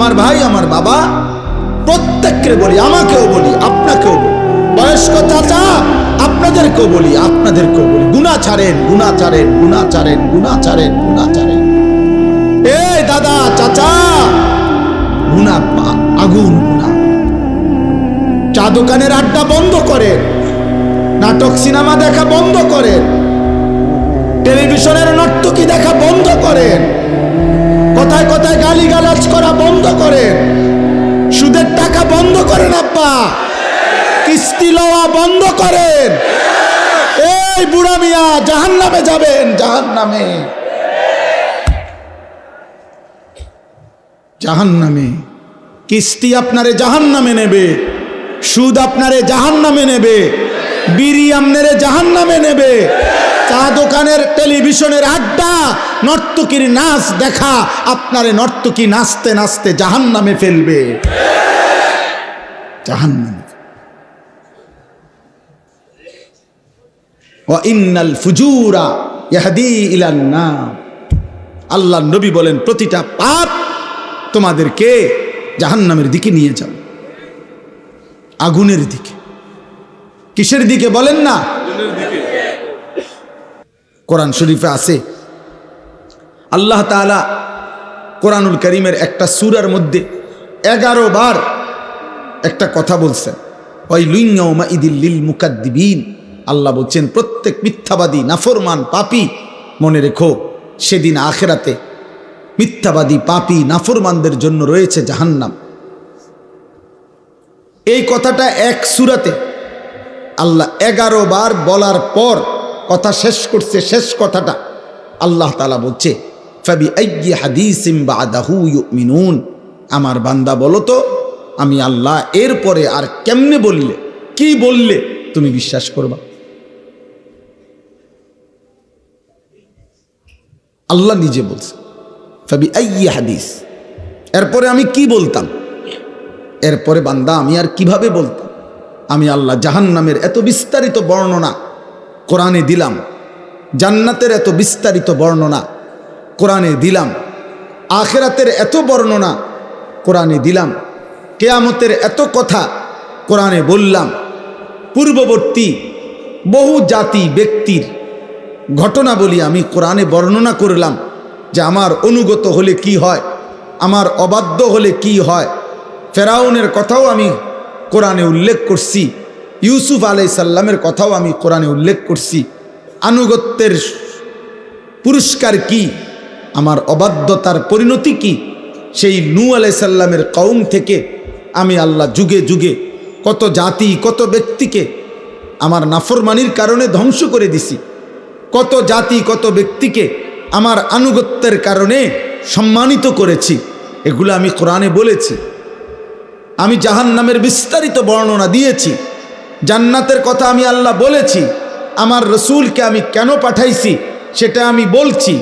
আমার ভাই, আমার বাবা, প্রত্যেককে বলি, আমাকেও বলি, আপনাকেও বলি, বয়স্ক চাচা আপনাদেরকেও বলি, আপনাদেরকেও বলি, গুনাহ ছাড়েন, গুনাহ ছাড়েন, গুনাহ ছাড়েন, গুনাহ ছাড়েন, গুনাহ ছাড়েন। এই দাদা, চাচা, গুনাহ, আগুন গুনাহ। চা দোকানের আড্ডা বন্ধ করেন, নাটক সিনেমা দেখা বন্ধ করেন, টেলিভিশনের নর্তকী দেখা বন্ধ করেন, কথায় কথায় গালিগালাজ করা বন্ধ করেন, সুদের টাকা বন্ধ করেন, আব্বা কিস্তি লওয়া বন্ধ করেন। এই বুড়া মিয়া জাহান্নামে যাবেন, জাহান্নামে, জাহান্নামে। কিস্তি আপনারে জাহান্নামে নেবে, সুদ আপনারে জাহান্নামে নেবে, বিড়ি আপনারে জাহান্নামে নেবে, চা দোকানের টেলিভিশনের আড্ডা, নর্তকীর নাচ দেখা আপনারে নর্তকী নাচতে নাচতে জাহান্নামে ফেলবে, জাহান্নামে। ওয়া ইন্নাল ফুজুরা ইয়াহদি ইলান নার। আল্লাহর নবী বলেন প্রতিটা পাপ তোমাদেরকে জাহান্নামের দিকে নিয়ে যাবে, আগুনের দিকে। কিসের দিকে বলেন না? কোরআন শরীফে আছে, আল্লাহ তাআলা কোরআনুল কারীমের একটা সূরার মধ্যে 11 বার একটা কথা বলছেন, ওয়াইলুন ইয়াউমাইদিল লিল মুকাদ্দিবিন। আল্লাহ বলছেন প্রত্যেক মিথ্যাবাদী, নাফরমান, পাপী, মনে রেখো সেদিন আখিরাতে মিথ্যাবাদী, পাপী, নাফরমানদের জন্য রয়েছে জাহান্নাম। এই কথাটা এক সূরাতে আল্লাহ 11 বার বলার পর কথা শেষ করছে। শেষ কথাটা আল্লাহ তাআলা বলছে, ফাবি আইয়ি হাদিসিম বাদাহু ইউমিনুন। আমার বান্দা বলো তো আমি আল্লাহ এরপরে আর কেমনে বললে, কি বললে তুমি বিশ্বাস করবা? আল্লাহ নিজে বলছে ফাবি আইয়ি হাদিস, এরপরে আমি কি বলতাম, এরপরে বান্দা আমি আর কিভাবে বলতাম। আমি আল্লাহ জাহান্নামের এত বিস্তারিত বর্ণনা কোরআনে দিলাম, জান্নাতের এত বিস্তারিত বর্ণনা কোরআনে দিলাম, আখিরাতের এত বর্ণনা কোরআনে দিলাম, কিয়ামতের এত কথা কোরআনে বললাম, পূর্ববর্তী বহু জাতি ব্যক্তির ঘটনাবলী আমি কোরআনে বর্ণনা করলাম, যে আমার অনুগত হলে কি হয়, আমার অবাধ্য হলে কি হয়। ফেরাউনের কথাও আমি কোরআনে উল্লেখ করছি, ইউসুফ আলাইহিস সালামের কথাও আমি কোরআনে উল্লেখ করছি। আনুগত্যের পুরস্কার কি, আমার অবাধ্যতার পরিণতি কি। সেই নূহ আলাইহিস সালামের কওম থেকে আমি আল্লাহ যুগে যুগে কত জাতি, কত ব্যক্তিকে আমার নাফরমানির কারণে ধ্বংস করে দিছি, কত জাতি, কত ব্যক্তিকে আমার আনুগত্যের কারণে সম্মানিত করেছি। এগুলো আমি কোরআনে বলেছি। আমি জাহান্নামের বিস্তারিত বর্ণনা দিয়েছি, জান্নাতের কথা আমি আল্লাহ বলেছি, আমার রসুলকে আমি কেন পাঠাইছি সেটা আমি বলছি,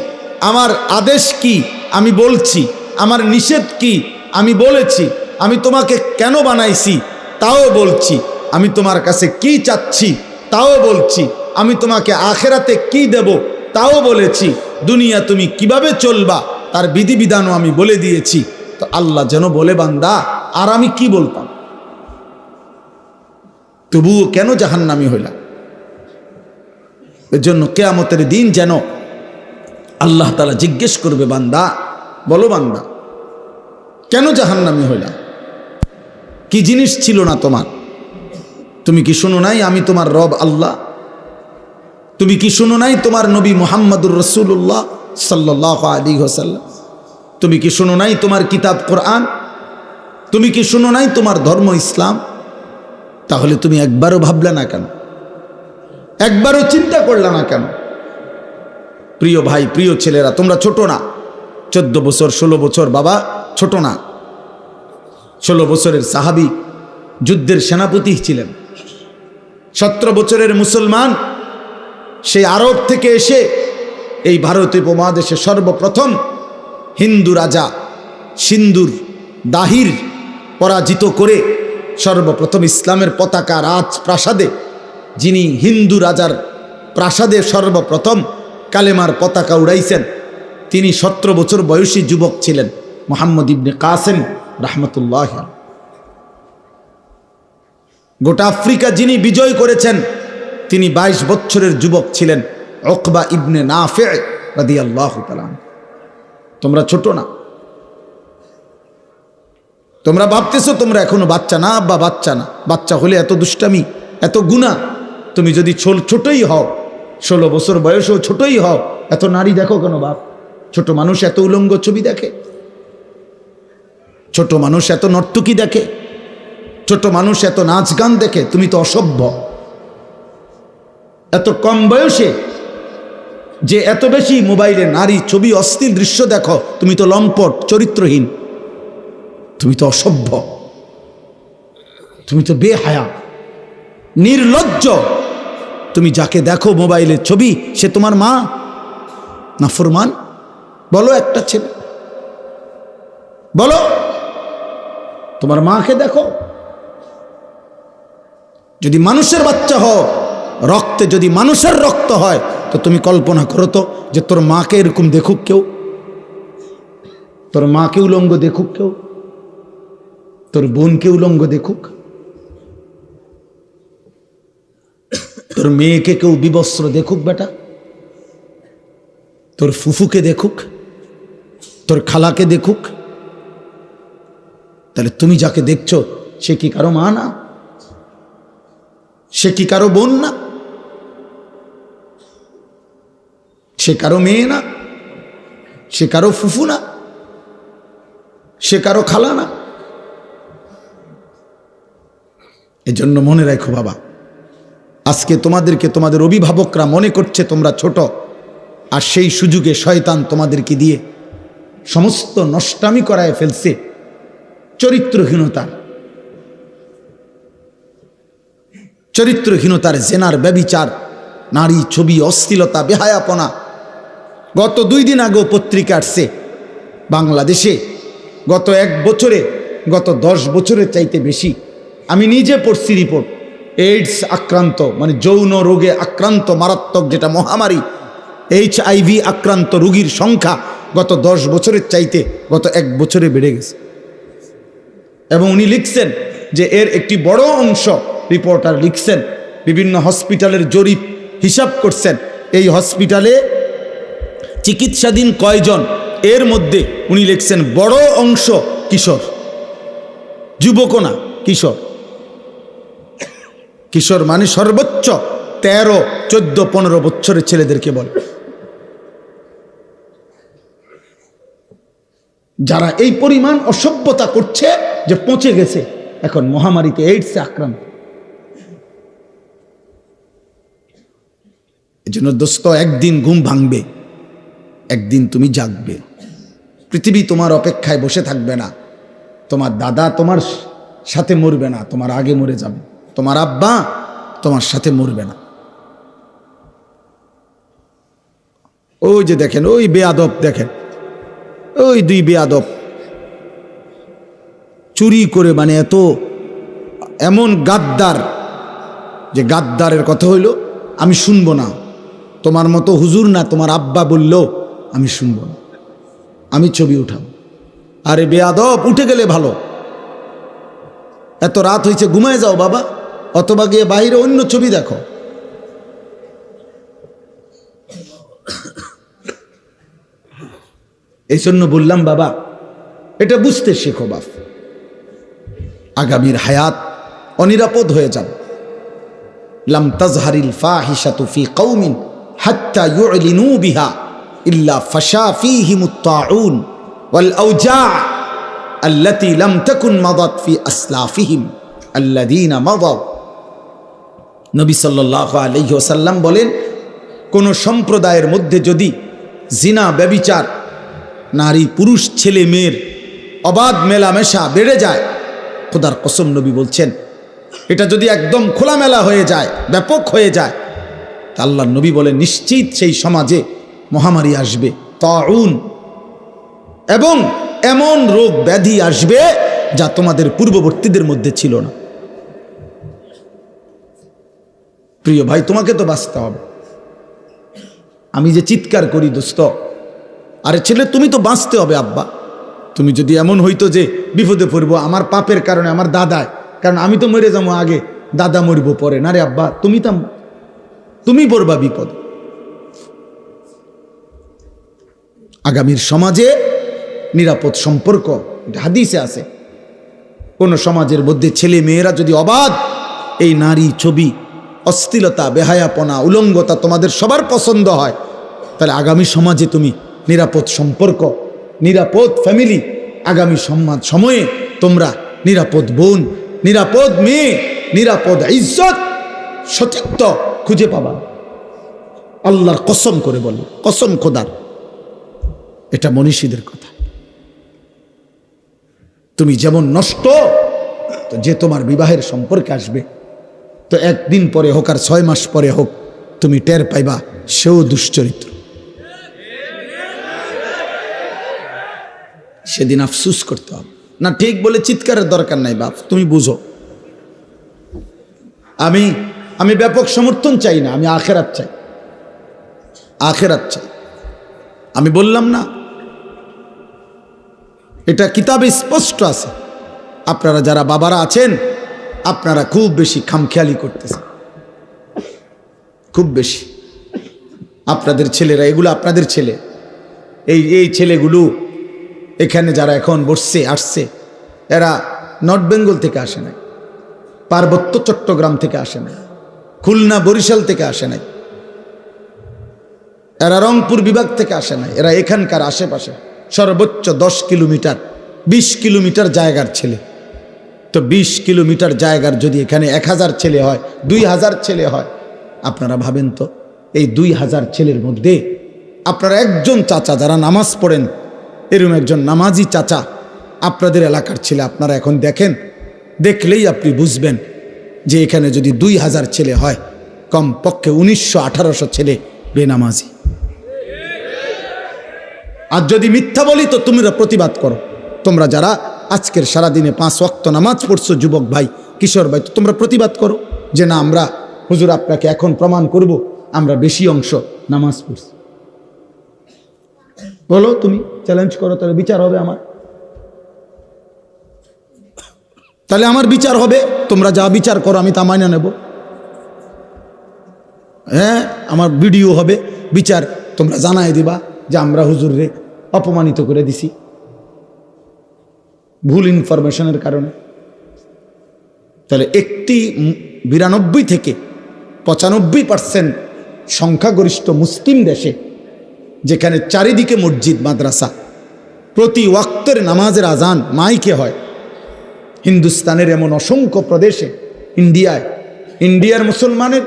আমার আদেশ কি আমি বলছি, আমার নিষেধ কি আমি বলেছি, আমি তোমাকে কেন বানাইছি তাও বলছি, আমি তোমার কাছে কি চাচ্ছি তাও বলছি, আমি তোমাকে আখেরাতে কি দেব তাও বলেছি, দুনিয়া তুমি কিভাবে চলবা তার বিধিবিধানও আমি বলে দিয়েছি। তো আল্লাহ যেন বলে বান্দা আর আমি কি বলতাম, তবুও কেন জাহান্নামী হইলাম। এর জন্য কিয়ামতের দিন যেন আল্লাহ তাআলা জিজ্ঞেস করবে, বান্দা বলো বান্দা কেন জাহান্নামী হইলাম, কি জিনিস ছিল না তোমার? তুমি কি শোনো নাই আমি তোমার রব আল্লাহ? তুমি কি শোনো নাই তোমার নবী মুহাম্মদুর রাসূলুল্লাহ সাল্লাল্লাহু আলাইহি ওয়াসাল্লাম? তুমি কি শোনো নাই তোমার কিতাব কোরআন? তুমি কি শোনো নাই তোমার ধর্ম ইসলাম? তাহলে তুমি একবারও ভাবলে না কেন, একবারও চিন্তা করলে না কেন? প্রিয় ভাই, প্রিয় ছেলেরা, তোমরা ছোট না, 14 বছর 16 বছর বাবা ছোট না। 16 বছরের সাহাবী যুদ্ধের সেনাপতি ছিলেন। 17 বছরের মুসলমান, সেই আরব থেকে এসে এই ভারতীয় উপমহাদেশে সর্বপ্রথম হিন্দু রাজা সিন্ধুর দাহির পরাজিত করে সর্বপ্রথম ইসলামের পতাকা রাজপ্রাসাদে, যিনি হিন্দু রাজার প্রাসাদে সর্বপ্রথম কালেমার পতাকা উড়াইছেন, তিনি 17 বছর বয়সী যুবক ছিলেন, মুহাম্মদ ইবনে কাসেম রাহমাতুল্লাহ। গোটা আফ্রিকা যিনি বিজয় করেছেন তিনি 22 বছরের যুবক ছিলেন, উকবা ইবনে নাফি রাদিয়াল্লাহু তাআলা। তোমরা ছোট না, তোমরা ভাবতেছো তোমরা এখনো বাচ্চা না, আব্বা বাচ্চা না। বাচ্চা হলে এত দুষ্টামি, এত গুনাহ। তুমি যদি ছোটই হও, 16 বছর বয়সেও ছোটই হও, এত নারী দেখো কেন বাপ? ছোট মানুষ এত উলঙ্গ ছবি দেখে, ছোট মানুষ এত নর্তকী দেখে, ছোট মানুষ এত নাচ গান দেখে। তুমি তো অসভ্য। এত কম বয়সে যে এত বেশি মোবাইলে নারী ছবি অশ্লীল দৃশ্য দেখো, তুমি তো লম্পট, চরিত্রহীন, তুমি তো অসভ্য, তুমি তো বেহায়া, নির্লজ্জ। তুমি যাকে দেখো মোবাইলে ছবি, সে তোমার মা না ফরমান? বলো একটা ছেলে, বলো তোমার মাকে দেখো। যদি মানুষের বাচ্চা হও, রক্তে যদি মানুষের রক্ত হয়, তো তুমি কল্পনা করো তো যে তোর মাকে এরকম দেখুক কেউ, তোর মাকে উলঙ্গ দেখুক কেউ, তোর বোনকে উলঙ্গ দেখুক, তোর মেয়েকে কেউ বিবস্ত্র দেখুক বেটা, তোর ফুফুকে দেখুক, তোর খালাকে দেখুক। তাহলে তুমি যাকে দেখছো সে কি কারো মা না? সে কি কারো বোন না? সে কারো মেয়ে না? সে কারো ফুফু না? সে কারো খালা না? এজন্য মনে রাখো বাবা, আজকে তোমাদেরকে তোমাদের অভিভাবকরা মনে করছে তোমরা ছোট, আর সেই সুযোগে শয়তান তোমাদেরকে দিয়ে সমস্ত নষ্টামি করায় ফেলছে চরিত্রহীনতার, জেনার, ব্যভিচার, নারী ছবি, অশ্লীলতা, বেহায়াপনা। গত 2 দিন আগেও পত্রিকা আসছে বাংলাদেশে গত 1 বছরে, গত 10 বছরের চাইতে বেশি, আমি নিজে পড়ছি রিপোর্ট, এইডস আক্রান্ত, মানে যৌন রোগে আক্রান্ত মারাত্মক যেটা মহামারী, HIV আক্রান্ত রোগীর সংখ্যা গত 10 বছরের চাইতে গত 1 বছরে বেড়ে গেছে। এবং উনি লিখছেন যে এর একটি বড় অংশ, রিপোর্টার লিখছেন, বিভিন্ন হসপিটালের জরিপ হিসাব করছেন, এই হসপিটালে চিকিৎসাধীন কয়জন, এর মধ্যে উনি লিখছেন বড় অংশ কিশোর, যুবকও না, কিশোর। কিশোর মানে সর্বোচ্চ 13, 14, 15 বছরের ছেলেদেরকে বলে। যারা এই পরিমাণ অসভ্যতা করছে যে পচে গেছে এখন মহামারীতে, এইডসে আক্রান্ত। এই জন্য দোস্ত, একদিন ঘুম ভাঙবে, একদিন তুমি জাগবে। পৃথিবী তোমার অপেক্ষায় বসে থাকবে না। তোমার দাদা তোমার সাথে মরবে না, তোমার আগে মরে যাবে। তোমার আব্বা তোমার সাথে মরবে না। ওই যে দেখেন, ওই বেয়াদব দেখেন, ওই 2 বেয়াদব চুরি করে, মানে এমন গাদ্দার, যে গাদ্দারের কথা হইল আমি শুনবো না, তোমার মতো হুজুর না, তোমার আব্বা বললেও আমি শুনবো না, আমি ছবি উঠাব। আরে বেয়াদব, উঠে গেলে ভালো। এত রাত হয়েছে, ঘুমায় যাও বাবা, অথবা গিয়ে বাইরে অন্য ছবি দেখো। এই জন্য বললাম বাবা, এটা বুঝতে শেখো বাপ, আগামীর হায়াত অনিরাপদ হয়ে যাবে। লাম তাজহারিল ফাহিশাতু ফি কওমিন হাত্তা ইউলিনু বিহা ইল্লা ফাশা ফীহিমুত তাউন ওয়াল আওজা আল্লাতী লাম তাকুন মাদাত ফি আসলাফিহিম আল্লাযীনা মাদাউ। নবী সাল্লাল্লাহু আলাইহি ওয়াসাল্লাম বলেন, কোন সম্প্রদায়ের মধ্যে যদি জিনা, ব্যভিচার, নারী পুরুষ, ছেলে মেয়ের অবাধ মেলামেশা বেড়ে যায়, খোদার কসম নবী বলছেন, এটা যদি একদম খোলামেলা হয়ে যায়, ব্যাপক হয়ে যায়, তা আল্লাহর নবী বলেন নিশ্চিত সেই সমাজে মহামারী আসবে, তাউন, এবং এমন রোগ ব্যাধি আসবে যা তোমাদের পূর্ববর্তীদের মধ্যে ছিল না। প্রিয় ভাই, তোমাকে তো বাঁচতে হবে। আমি যে চিৎকার করি দোস্ত, আরে ছেলে তুমি তো বাঁচতে হবে আব্বা, তুমি যদি এমন হইতো যে বিপদে পড়বো আমার পাপের কারণে, আমার দাদায়, কারণ আমি তো মরে যাবো আগে, দাদা মরবো পরে, না রে আব্বা, তুমি পড়বা বিপদ। আগামীর সমাজে নিরাপদ সম্পর্ক, এটা হাদিসে আছে। কোন সমাজের মধ্যে ছেলে মেয়েরা যদি অবাধ এই নারী ছবি, অশ্লীলতা, বেহায়াপনা, উলঙ্গতা তোমাদের সবার পছন্দ হয়, তাহলে আগামী সমাজে তুমি নিরাপদ সম্পর্ক, নিরাপদ ফ্যামিলি, আগামী সময়ে তোমরা নিরাপদ বোন, নিরাপদ মেয়ে, নিরাপদ ইজ্জত, সতীত্ব খুঁজে পাবা। আল্লাহর কসম করে বলো, কসম খোদার, এটা মনীষীদের কথা। তুমি যেমন নষ্ট, তো যে তোমার বিবাহের সম্পর্কে আসবে, তো একদিন পরে হোক আর 6 মাস পরে হোক, তুমি টের পাইবা সেও দুশ্চরিত্র। সেদিন আফসুস করতে হবে না। ঠিক বলে চিৎকারের দরকার নাই বাপ, তুমি বুঝো। আমি ব্যাপক সমর্থন চাই না, আমি আখেরাত চাই, আখেরাত চাই। আমি বললাম না, এটা কিতাবে স্পষ্ট আছে। আপনারা যারা বাবারা আছেন, আপনারা খুব বেশি খামখেয়ালি করতেছেন, খুব বেশি। আপনাদের ছেলেরা, এগুলো আপনাদের ছেলে, এই ছেলেগুলো এখানে যারা এখন বসছে, আসছে, এরা নর্থ বেঙ্গল থেকে আসে নাই, পার্বত্য চট্টগ্রাম থেকে আসে নাই, খুলনা বরিশাল থেকে আসে নাই, এরা রংপুর বিভাগ থেকে আসে নাই, এরা এখানকার আশেপাশে সর্বোচ্চ 10 কিলোমিটার 20 কিলোমিটার জায়গার ছেলে। তো 20 কিলোমিটার জায়গার যদি এখানে 1000 ছেলে হয়, 2000 ছেলে হয়, আপনারা ভাবেন তো এই 2000 ছেলের মধ্যে আপনারা একজন চাচা যারা নামাজ পড়েন, এরকম একজন নামাজি চাচা আপনাদের এলাকার ছেলে, আপনারা এখন দেখেন, দেখলেই আপনি বুঝবেন যে এখানে যদি 2000 ছেলে হয়, কমপক্ষে 1900-1800 ছেলে বেনামাজি। আর যদি মিথ্যা বলি তো তোমরা প্রতিবাদ করো। তোমরা যারা আজকের সারাদিনে 5 ওয়াক্ত নামাজ পড়ছো, যুবক ভাই, কিশোর ভাই, তো তোমরা প্রতিবাদ করো যে না, আমরা হুজুর আপনাকে এখন প্রমাণ করব আমরা বেশি অংশ নামাজ পড়ছি। বলো, তুমি চ্যালেঞ্জ করো, তাহলে বিচার হবে আমার, তাহলে আমার বিচার হবে। তোমরা যা বিচার করো আমি তা মাইনা নেব। হ্যাঁ, আমার ভিডিও হবে, বিচার তোমরা জানাই দিবা যে আমরা হুজুররে অপমানিত করে দিছি ভুল ইনফরমেশনের কারণে। তাহলে একটি 92 থেকে 95% সংখ্যাগরিষ্ঠ মুসলিম দেশে, যেখানে চারিদিকে মসজিদ মাদ্রাসা, প্রতি ওয়াক্তের নামাজের আজান মাইকে হয়, হিন্দুস্তানের এমন অসংখ্য প্রদেশে, ইন্ডিয়ার মুসলমানের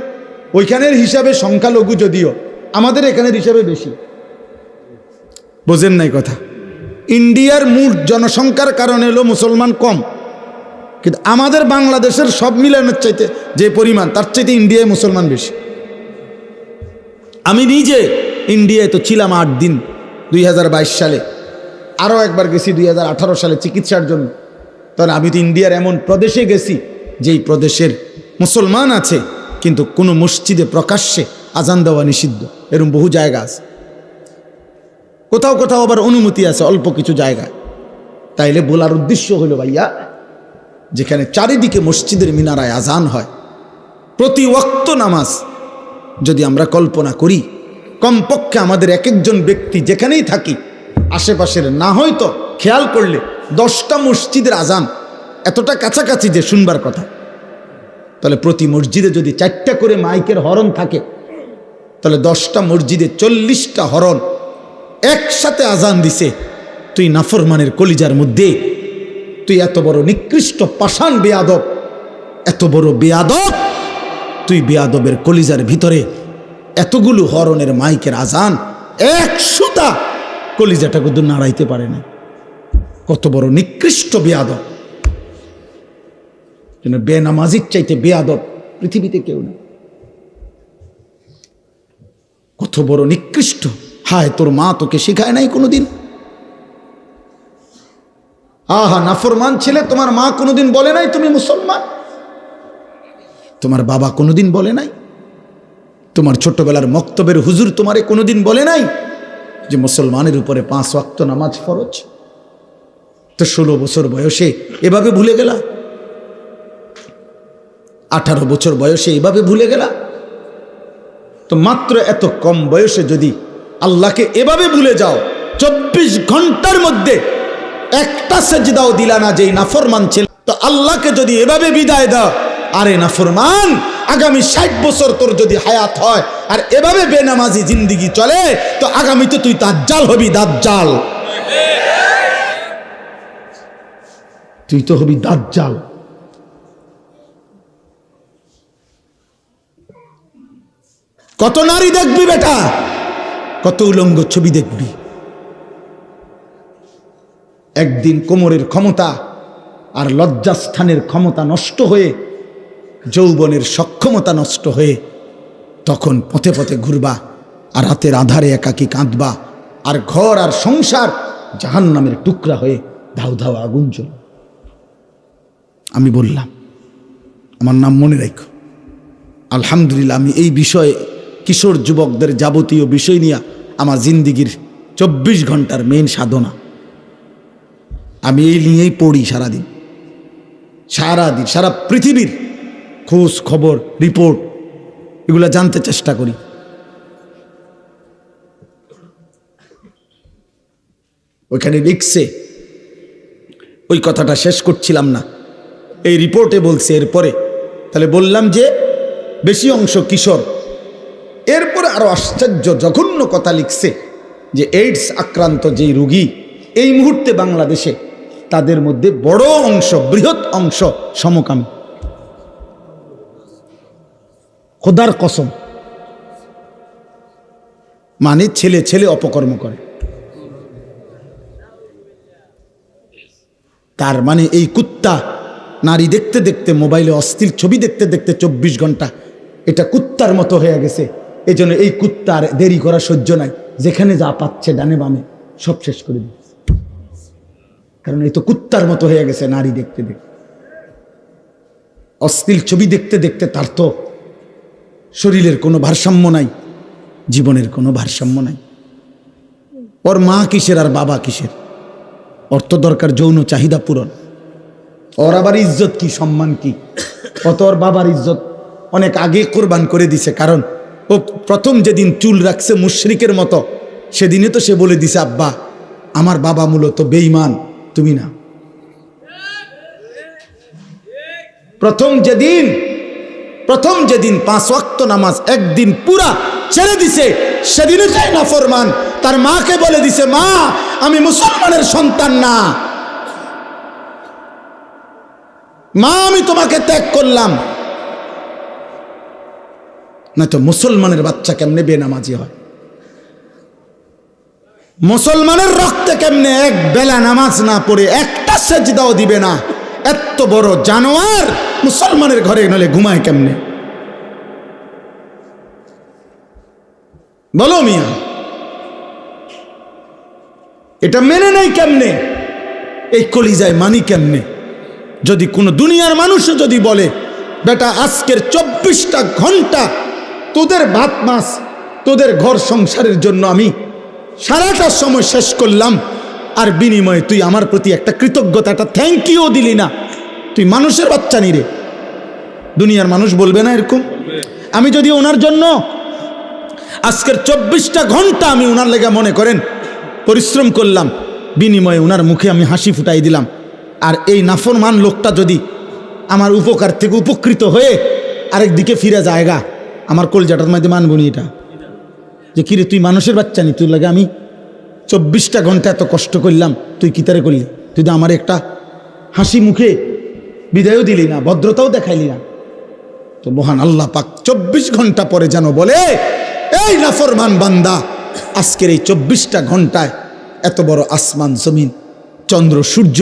ওইখানের হিসাবে সংখ্যালঘু যদিও, আমাদের এখানের হিসাবে বেশি। বোঝেন নাই কথা? ইন্ডিয়ার মোট জনসংখ্যার কারণে হলো মুসলমান কম, কিন্তু আমাদের বাংলাদেশের সব মিলানোর চাইতে যে পরিমাণ, তার চাইতে ইন্ডিয়ায় মুসলমান বেশি। আমি নিজে ইন্ডিয়ায় তো ছিলাম 8 দিন 2022 সালে, আরও একবার গেছি 2018 সালে চিকিৎসার জন্য। তাহলে আমি তো ইন্ডিয়ার এমন প্রদেশে গেছি যেই প্রদেশের মুসলমান আছে কিন্তু কোনো মসজিদে প্রকাশ্যে আজান দেওয়া নিষিদ্ধ, এরকম বহু জায়গা আছে। কোথাও কোথাও আবার অনুমতি আছে অল্প কিছু জায়গায়। তাইলে বলার উদ্দেশ্য হলো ভাইয়া, যেখানে চারিদিকে মসজিদের মিনারায় আজান হয়, প্রতি ওয়াক্ত নামাজ যদি আমরা কল্পনা করি, কমপক্ষে আমাদের এক একজন ব্যক্তি যেখানেই থাকি আশেপাশের না হয়তো খেয়াল করলে 10টা মসজিদের আজান এতটা কাছাকাছি যে শুনবার কথা। তাহলে প্রতি মসজিদে যদি 4টা করে মাইকের হরন থাকে, তাহলে 10টা মসজিদে 40টা হরন একসাথে আজান দিছে। তুই নাফরমানের কলিজার মধ্যে, তুই এত বড় নিকৃষ্ট পাষাণ বেয়াদব, এত বড় বেয়াদব, তুই বেয়াদবের কলিজার ভিতরে এতগুলো হরনের মাইকের আজান, 100টা কলিজাটা কিন্তু নাড়াইতে পারে না। কত বড় নিকৃষ্ট বেয়াদব! বেনামাজির চাইতে বেয়াদব পৃথিবীতে কেউ নেই। কত বড় নিকৃষ্ট! হায়, তোর মা তোকে শেখায় নাই কোনোদিন? আহা, নাফরমান ছেলে, তোমার মা কোনোদিন বলে নাই তুমি মুসলমান? তোমার বাবা কোনোদিন বলে নাই? তোমার ছোটবেলার মক্তবের হুজুর তোমারে কোনোদিন বলে নাই যে মুসলমানের উপরে 5 ওয়াক্ত নামাজ ফরজ? তো 16 বছর বয়সে এভাবে ভুলে গেলা, 18 বছর বয়সে এভাবে ভুলে গেলা। তো মাত্র এত কম বয়সে যদি আল্লাহকে এভাবে ভুলে যাও, 24 ঘন্টার মধ্যে একটা সেজদাও দিলা না যেই নাফরমান ছিল, তো আল্লাহকে যদি এভাবে বিদায় দাও, আরে নাফরমান, আগামী 60 বছর তোর যদি হায়াত হয় আর এভাবে বেনামাজি জিন্দিগি চলে, তো আগামীতে তুই দাজ্জাল হবি, দাজ্জাল। তুই তো হবি দাজ্জাল। কত নারী দেখবি বেটা, কত উলঙ্গ ছবি দেখবি। একদিন কোমরের ক্ষমতা আর লজ্জাস্থানের ক্ষমতা নষ্ট হয়ে, যৌবনের সক্ষমতা নষ্ট হয়ে, তখন পথে পথে ঘুরবা আর রাতের আধারে একাকী কাঁদবা, আর ঘর আর সংসার জাহান্নামের টুকরা হয়ে ধাউ ধাউ আগুন জ্বলবে। আমি বললাম, আমার নাম মনে রাখো। আলহামদুলিল্লাহ, আমি এই বিষয়ে কিশোর যুবকদের যাবতীয় বিষয় নিয়ে আমার জিন্দিগির 24 ঘন্টার মেইন সাধনা, আমি এই নিয়েই পড়ি সারাদিন, সারা পৃথিবীর খোঁজ খবর, রিপোর্ট, এগুলো জানতে চেষ্টা করি। ওইখানে লিখছে, ওই কথাটা শেষ করছিলাম না, এই রিপোর্টে বলছে এরপরে, তাহলে বললাম যে বেশি অংশ কিশোর। এরপরে আরো আশ্চর্য জঘন্য কথা লিখছে যে এইডস আক্রান্ত যেই রোগী এই মুহূর্তে বাংলাদেশে, তাদের মধ্যে বড় অংশ, বৃহৎ অংশ সমকামী। খোদার কসম, মানে ছেলে ছেলে অপকর্ম করে। তার মানে এই কুত্তা নারী দেখতে দেখতে, মোবাইলে অশ্লীল ছবি দেখতে দেখতে 24 ঘন্টা এটা কুত্তার মতো হয়ে গেছে। এই জন্য এই কুত্তার দেরি করা সহ্য নাই, যেখানে যা পাচ্ছে ডানে বামে সব শেষ করে দিচ্ছে। কারণ এই তো কুত্তার মতো হয়ে গেছে নারী দেখতে দেখতে, অশ্লীল ছবি দেখতে দেখতে। তার তো শরীরের কোনো ভারসাম্য নাই, জীবনের কোনো ভারসাম্য নাই। ওর মা কিসের আর বাবা কিসের? ওর তো দরকার যৌন চাহিদা পূরণ। ওর আবার ইজ্জত কি, সম্মান কি? ও তো ওর বাবার ইজ্জত অনেক আগে কোরবান করে দিছে। কারণ ও প্রথম যেদিন চুল রাখছে মুশরিকের মতো, সেদিনে তো সে বলে দিছে, আব্বা আমার বাবা মূলত বেঈমান, তুমি না। প্রথম যেদিন 5 ওয়াক্ত নামাজ একদিন পুরা ছেড়ে দিছে, সেদিনে চাই না ফরমান তার মাকে বলে দিছে, মা আমি মুসলমানের সন্তান না, মা আমি তোমাকে ত্যাগ করলাম। না তো মুসলমানের বাচ্চা কেমনে বেনামাজি হয়? মুসলমানের রক্তে কেমনে এক বেলা নামাজ না পড়ে একটা সেজদাও দিবে না? এত বড় জানোয়ার মুসলমানের ঘরে নলে ঘুমায় কেমনে? বলো মিয়া, এটা মেনে নেই কেমনে? এই কলিজায় মানি কেমনে? যদি কোনো দুনিয়ার মানুষ যদি বলে, বেটা আজকের 24টা ঘন্টা তোদের ভাত মাছ, তোদের ঘর সংসারের জন্য আমি সারাটা সময় শেষ করলাম, আর বিনিময়ে তুই আমার প্রতি একটা কৃতজ্ঞতা, একটা থ্যাংক ইউ দিলি না, তুই মানুষের বাচ্চা নি রে। দুনিয়ার মানুষ বলবে না এরকম? আমি যদি ওনার জন্য আজকের 24টা ঘন্টা আমি ওনার লেগে মনে করেন পরিশ্রম করলাম, বিনিময়ে ওনার মুখে আমি হাসি ফুটাই দিলাম, আর এই নাফরমান লোকটা যদি আমার উপকার থেকে উপকৃত হয়ে আরেক দিকে ফিরে জায়গা, আমার কলজাটার মধ্যে মানবনি এটা যে কিরে তুই মানুষের বাচ্চা নি, তুই লাগে আমি 24টা ঘন্টা এত কষ্ট করলাম, তুই কি তারে করলি? তুই তো আমার একটা হাসি মুখে বিদায়ও দিলি না, ভদ্রতাও দেখাইলি না। তো মহান আল্লাহ পাক 24 ঘন্টা পরে যেন বলে, এই নাফরমান বান্দা আজকের এই 24টা ঘন্টায় এত বড় আসমান জমিন, চন্দ্র সূর্য,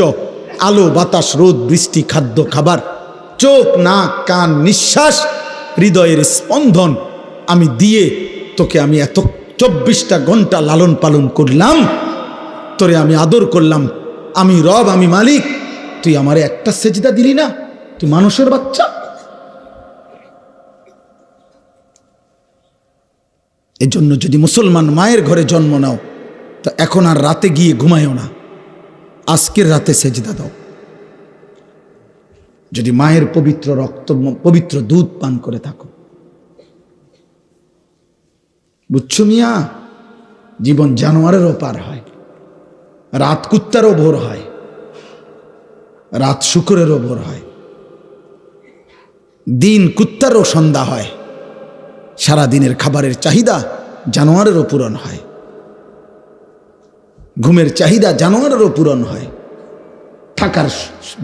আলো বাতাস, রোদ বৃষ্টি, খাদ্য খাবার, চোখ নাক কান নিঃশ্বাস, হৃদয়ের স্পন্দন আমি দিয়ে তোকে আমি এত 24টা ঘন্টা লালন পালন করলাম, তোরে আমি আদর করলাম, আমি রব, আমি মালিক, তুই আমারে একটা সেজদা দিলি না? তুই মানুষের বাচ্চা। এই জন্য যদি মুসলমান মায়ের ঘরে জন্ম নাও, তো এখন আর রাতে গিয়ে ঘুমায়ও না, আজকের রাতে সেজদা দাও। যদি মায়ের পবিত্র রক্ত, পবিত্র দুধ পান করে থাকো, বুঝছো মিয়া? জীবন জানোয়ারেরও পার হয়, রাত কুত্তারও ভোর হয়, রাত শুকুরেরও ভোর হয়, দিন কুত্তারও সন্ধ্যা হয়, সারা দিনের খাবারের চাহিদা জানোয়ারেরও পূরণ হয়, ঘুমের চাহিদা জানোয়ারেরও পূরণ হয়, থাকার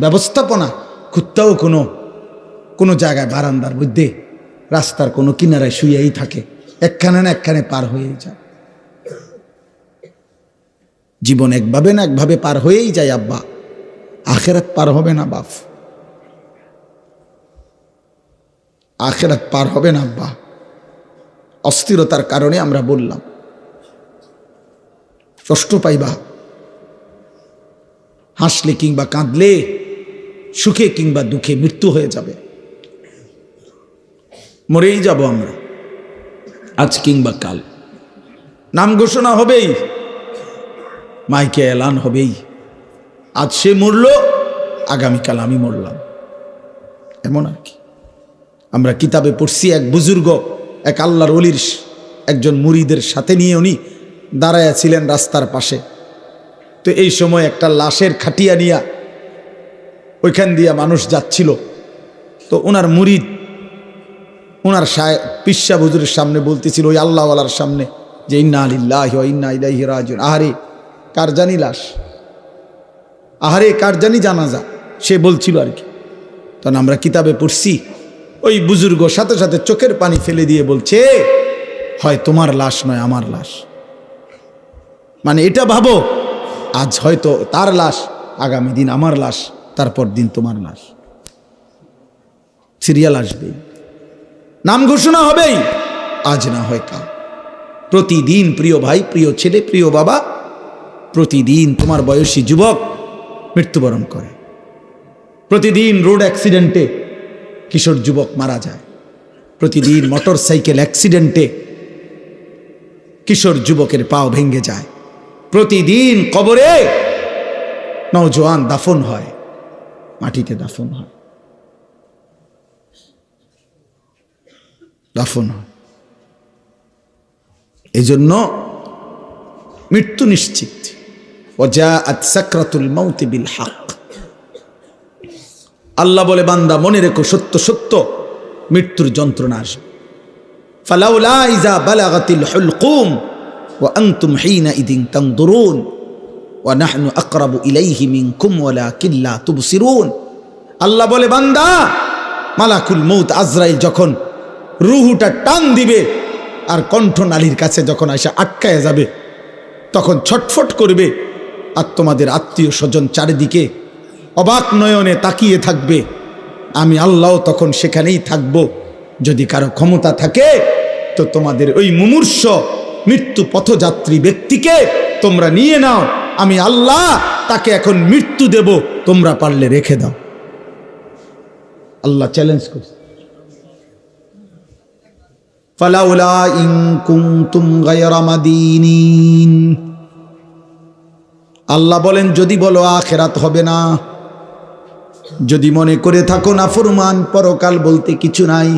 ব্যবস্থাপনা কুত্তাও কোনো জায়গায় বারান্দার মধ্যে রাস্তার কোনো কিনারায় শুয়েই থাকে, একখানে না একখানে পার হয়েই যায়। জীবন একভাবে না একভাবে পার হয়েই যায় আব্বা, আখেরাত পার হবে না বাপ, আখেরাত পার হবে না আব্বা। অস্থিরতার কারণে আমরা বললাম, কষ্ট পাইবা, হাসলে কিংবা কাঁদলে, সুখে কিংবা দুঃখে মৃত্যু হয়ে যাবে, মরেই যাব আমরা, আজ কিংবা কাল। নাম ঘোষণা হবেই, মাইকে এলান হবেই, আজ সে মরল, আগামীকাল আমি মরলাম, এমন আর কি। আমরা কিতাবে পড়ছি, এক বুজুর্গ এক আল্লাহর ওলির একজন মুরিদের সাথে নিয়ে উনি দাঁড়ায়া ছিলেন রাস্তার পাশে। তো এই সময় একটা লাশের খাটিয়া নিয়া ওইখান দিয়া মানুষ যাচ্ছিল। তো ওনার মুরিদ ওনার পিসা হুজুরের সামনে বলতেছিল, ওই আল্লাহওয়ালার সামনে, যে ইন্না লিল্লাহি ওয়া ইন্না ইলাইহি রাজিউন। আহারে কার জানি লাশ, আহারে কার জানি জানাজা, সে বলছিল আর কি। তখন আমরা কিতাবে পড়ছি, ওই বুজুর্গ সাথে সাথে চোখের পানি ফেলে দিয়ে বলছে, হয় তোমার লাশ নয় আমার লাশ। মানে এটা ভাবো, আজ হয়তো তার লাশ, আগামী দিন আমার লাশ, তারপর দিন তোমার লাশ, সিরিয়াল আসবেই, নাম ঘোষণা হবেই, আজ না হয় কাল। প্রতিদিন প্রিয় ভাই, প্রিয় ছেলে, প্রিয় বাবা, প্রতিদিন তোমার বয়সী যুবক মৃত্যুবরণ করে। প্রতিদিন রোড অ্যাক্সিডেন্টে কিশোর যুবক মারা যায়, প্রতিদিন মোটর সাইকেল অ্যাক্সিডেন্টে কিশোর যুবকের পাও ভেঙে যায়, প্রতিদিন কবরে নওজোয়ান দাফন হয়, মাটিতে দাফন হয়, দাফন হয়। এই জন্য মৃত্যু নিশ্চিত। ওয়াজাআত সাকরাতুল মাউত বিল হক। আল্লাহ বলে, বান্দা মনে রেখো, সত্য সত্য মৃত্যুর যন্ত্রণা আসবে। ফালাউলা ইযা বালাগাতিল হুলকুম ওয়া আনতুম হিনা ইদিন তানদুরুন ওয়া নাহনু আকরাবু ইলাইহি মিনকুম ওয়ালাকিন লা তুবসিরুন। আল্লাহ বলে, বান্দা মালাকুল মউত আজরাইল যখন রুহুটা টান দিবে আর কণ্ঠনালীর কাছে যখন এসে আটকায় যাবে, তখন ছটফট করবে, আর তোমাদের আত্মীয় স্বজন চারিদিকে অবাক নয়নে তাকিয়ে থাকবে। আমি আল্লাহ তখন সেখানেই থাকব। যদি কারো ক্ষমতা থাকে তো তোমাদের ওই মুমূর্ষ মৃত্যু পথযাত্রী ব্যক্তিকে তোমরা নিয়ে নাও, আমি আল্লাহ তাকে এখন মৃত্যু দেব, তোমরা পারলে রেখে দাও। আল্লাহ চ্যালেঞ্জ করছে, ফালাউলা ইন কুনতুম গায়রা মাদিনিন। আল্লাহ বলেন, যদি বলো আখিরাত হবে না, যদি মনে করে থাকো না ফরমান পরকাল বলতে কিছু নাই,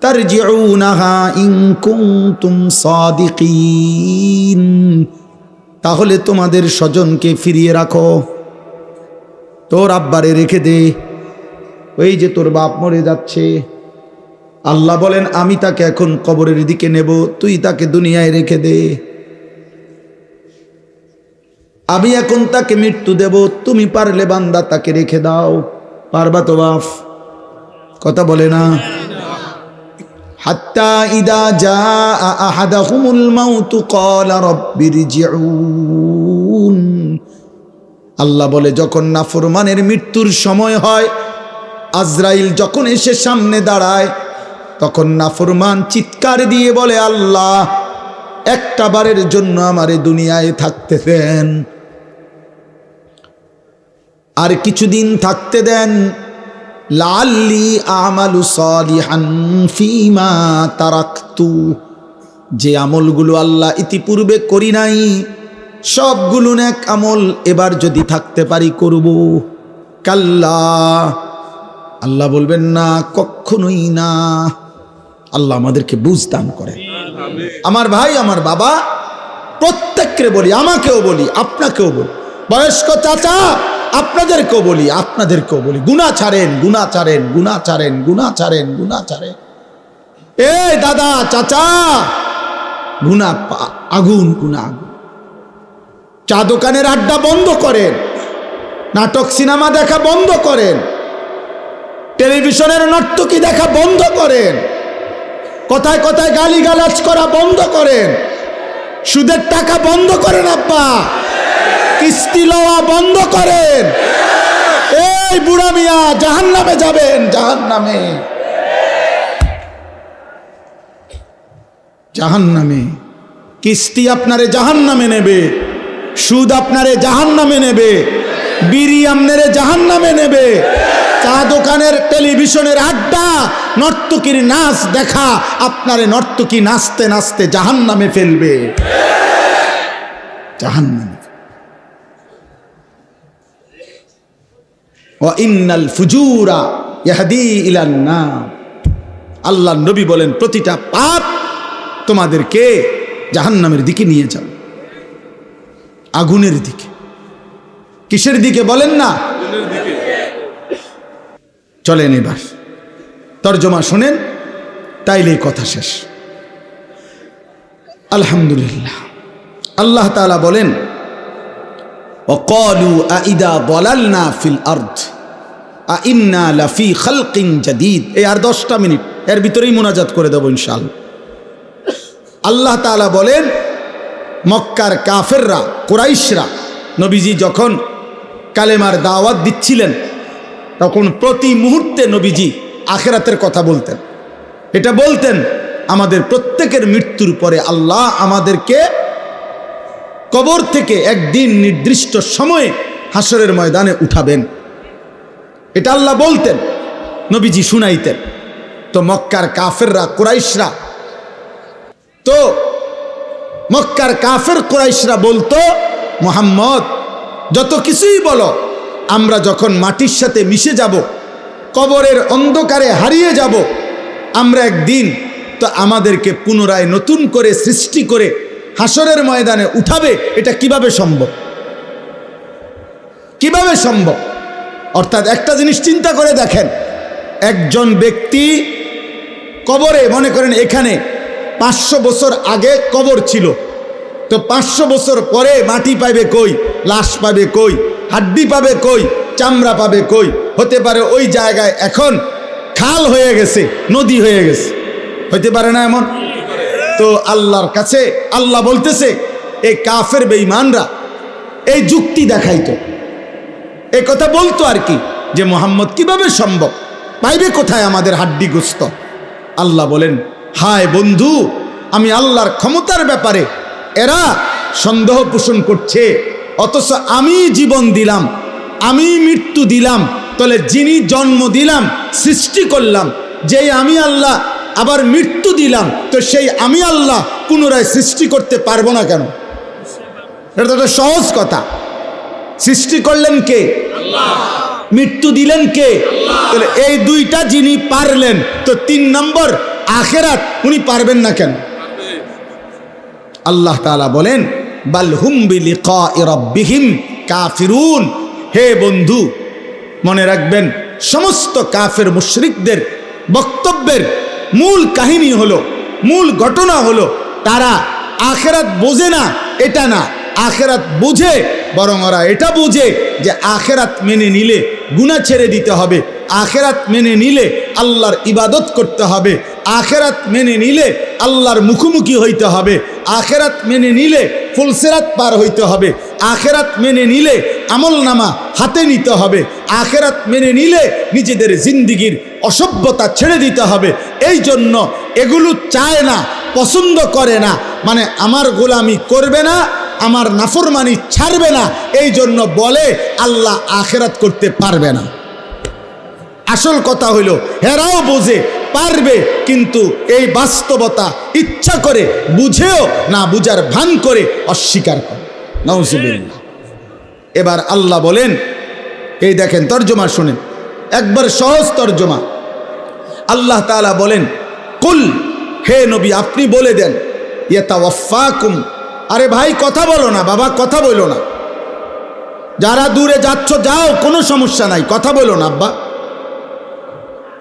তারজিউনাহা ইন কুনতুম সাদিকিন, তাহলে তোমাদের স্বজনকে ফিরিয়ে রাখো, তোর আব্বারে রেখে দে, ওই যে তোর বাপ মরে যাচ্ছে। আল্লাহ বলেন, আমি তাকে এখন কবরের দিকে নেব, তুই তাকে দুনিয়ায় রেখে দে। আমি এখন তাকে মৃত্যু দেব, তুমি পারলে বান্দা তাকে রেখে দাও। পারবা তো বাপ? কথা বলে না। হাত্তা ইদা জাআ আহাদাহুমুল মাউতু ক্বালা রাব্বিরজিউন। আল্লাহ বলে, যখন নাফরমানের মৃত্যুর সময় হয়, আজরাইল যখন এসে সামনে দাঁড়ায়, তখন নাফরমান চিৎকার দিয়ে বলে, আল্লাহ একটা বারের জন্য আমারে দুনিয়ায় থাকতে দেন, আর কিছুদিন থাকতে দেন, লাআল্লি আমালু সালিহান ফীমা তারাকতু। যে আমলগুলো আল্লাহ ইতিপূর্বে করি নাই, সবগুলো নেক আমল এবার যদি থাকতে পারি করব। কাল্লা, আল্লাহ বলবেন না, কখনোই না। আল্লাহ আমাদেরকে বুঝ দান করে। আমার ভাই, আমার বাবা, প্রত্যেককে বলি, আমাকেও বলি, আপনাকেও বলি, বয়স্ক চাচা আপনাদেরকেও বলি, আপনাদেরকেও বলি, গুনাহ ছাড়েন, গুনাহ ছাড়েন, গুনাহ ছাড়েন, গুনাহ ছাড়েন, গুনাহ ছাড়েন। এই দাদা চাচা, গুনাহ আগুন, গুনাহ আগুন। চা দোকানের আড্ডা বন্ধ করেন, নাটক সিনেমা দেখা বন্ধ করেন, টেলিভিশনের নর্তকী দেখা বন্ধ করেন, কথায় কথায় গালিগালাজ করা বন্ধ করেন, সুদের টাকা বন্ধ করেন, আব্বা কিস্তি লওয়া বন্ধ করেন। এই বুড়া মিয়া জাহান্নামে যাবেন, জাহান্নামে, জাহান্নামে। কিস্তি আপনারে জাহান্নামে নেবে, সুদ আপনারে জাহান্নামে নেবে, বিড়ি আপনারে জাহান্নামে নেবে, চা দোকানের টেলিভিশনের আড্ডা, নর্তকীর নাচ দেখা আপনারে নর্তকী নাচতে নাচতে জাহান্নামে ফেলবে, জাহান্নামে। ওয়া ইন্নাল ফুজুরা ইয়াহদি ইলান নার। আল্লাহ নবী বলেন, প্রতিটা পাপ তোমাদেরকে জাহান্নামের দিকে নিয়ে যাবে, আগুনের দিকে। কিসের দিকে বলেন না? চলেন এবার তরজমা শোনেন, তাইলে কথা শেষ। আলহামদুলিল্লাহ। আল্লাহ তাআলা বলেন, وقالوا أإذا ضللنا في الأرض أإنا لفي خلق جديد। এই আর 10টা মিনিট, এর ভিতরেই মুনাজাত করে দেব ইনশাআল্লাহ। আল্লাহ তাআলা বলেন, মক্কার কাফেররা, কুরাইশরা নবীজি যখন কালেমার দাওয়াত দিচ্ছিলেন, তখন প্রতি মুহূর্তে নবীজি আখিরাতের কথা বলতেন। এটা বলতেন, আমাদের প্রত্যেকের মৃত্যুর পরে আল্লাহ আমাদেরকে কবর থেকে একদিন নির্দিষ্ট সময়ে হাসরের ময়দানে উঠাবেন। এটা আল্লাহ বলতেন, নবীজি শুনাইতেন। তো মক্কার কাফেররা, কুরাইশরা, তো মক্কার কাফের কুরাইশরা বলতো, মুহাম্মদ যত কিছুই বলো, আমরা যখন মাটির সাথে মিশে যাব, কবরের অন্ধকারে হারিয়ে যাব, আমরা একদিন তো আমাদেরকে পুনরায় নতুন করে সৃষ্টি করে হাসরের ময়দানে উঠাবে। এটা কিভাবে সম্ভব? কিভাবে সম্ভব? অর্থাৎ একটা জিনিস চিন্তা করে দেখেন, একজন ব্যক্তি কবরে, মনে করেন এখানে 500 বছর আগে কবর ছিল, তো 500 বছর পরে মাটি পাবে কই, লাশ পাবে কই, হাড্ডি পাবে কই, চামড়া পাবে কই? হতে পারে ওই জায়গায় এখন খাল হয়ে গেছে, নদী হয়ে গেছে, হতে পারে না এমন? তো আল্লাহর কাছে আল্লাহ বলতেছে, এই কাফের বেঈমানরা এই যুক্তি দেখাইতো, এই কথা বলতো আর কি, যে মুহাম্মদ কিভাবে সম্ভব, পাইবে কোথায় আমাদের হাড্ডি গোস্ত? আল্লাহ বলেন, হায় বন্ধু, আমি আল্লাহর ক্ষমতার ব্যাপারে এরা সন্দেহ পোষণ করছে, অথচ আমি জীবন দিলাম, আমি মৃত্যু দিলাম, তাহলে যিনি জন্ম দিলাম, সৃষ্টি করলাম, যেই আমি আল্লাহ আবার মৃত্যু দিলাম, তো সেই আমি আল্লাহ পুনরায় সৃষ্টি করতে পারবো না কেন? এটা তো একটা সহজ কথা। সৃষ্টি করলেন কে? আল্লাহ। মৃত্যু দিলেন কে? আল্লাহ। তাহলে এই দুইটা যিনি পারলেন, তো 3 নম্বর আখিরাত উনি পারবেন না কেন? আল্লাহ তাআলা বলেন, বাল হুম বিলিকাই রাব্বিহিম কাফিরুন। হে বন্ধু, মনে রাখবেন, সমস্ত কাফের মুশরিকদের বক্তব্যের মূল কাহিনী হলো, মূল ঘটনা হলো, তারা আখিরাত বোঝে না, এটা না, আখিরাত বুঝে, বরং ওরা এটা বুঝে যে আখিরাত মেনে নিলে গুনাহ ছেড়ে দিতে হবে, আখিরাত মেনে নিলে আল্লাহর ইবাদত করতে হবে, আখিরাত মেনে নিলে আল্লাহর মুখোমুখি হইতে হবে, আখিরাত মেনে নিলে ফুলসিরাত পার হইতে হবে, আখিরাত মেনে নিলে আমলনামা হাতে নিতে হবে, আখিরাত মেনে নিলে নিজেদের জিন্দিগির অসভ্যতা ছেড়ে দিতে হবে। এই জন্য এগুলো চায় না, পছন্দ করে না, মানে আমার গোলামি করবে না, আমার নাফরমানি ছাড়বে না, এই জন্য বলে আল্লাহ আখিরাত করতে পারবে না। আসল কথা হইল, হেরাও বোঝে পারবে, কিন্তু এই বাস্তবতা ইচ্ছা করে বুঝেও না বুঝার ভান করে অস্বীকার করে। নাউজুবিল্লাহ। এবার আল্লাহ বলেন, এই দেখেন তর্জমা শুনেন, একবার সহজ তর্জমা। আল্লাহ তাআলা বলেন, কুল, হে নবী আপনি বলে দেন, ইয়াতাওয়াফাকুম, আরে ভাই কথা বলো না, বাবা কথা বলো না, যারা দূরে যাচ্ছ যাও, কোনো সমস্যা নাই, কথা বলো না আব্বা।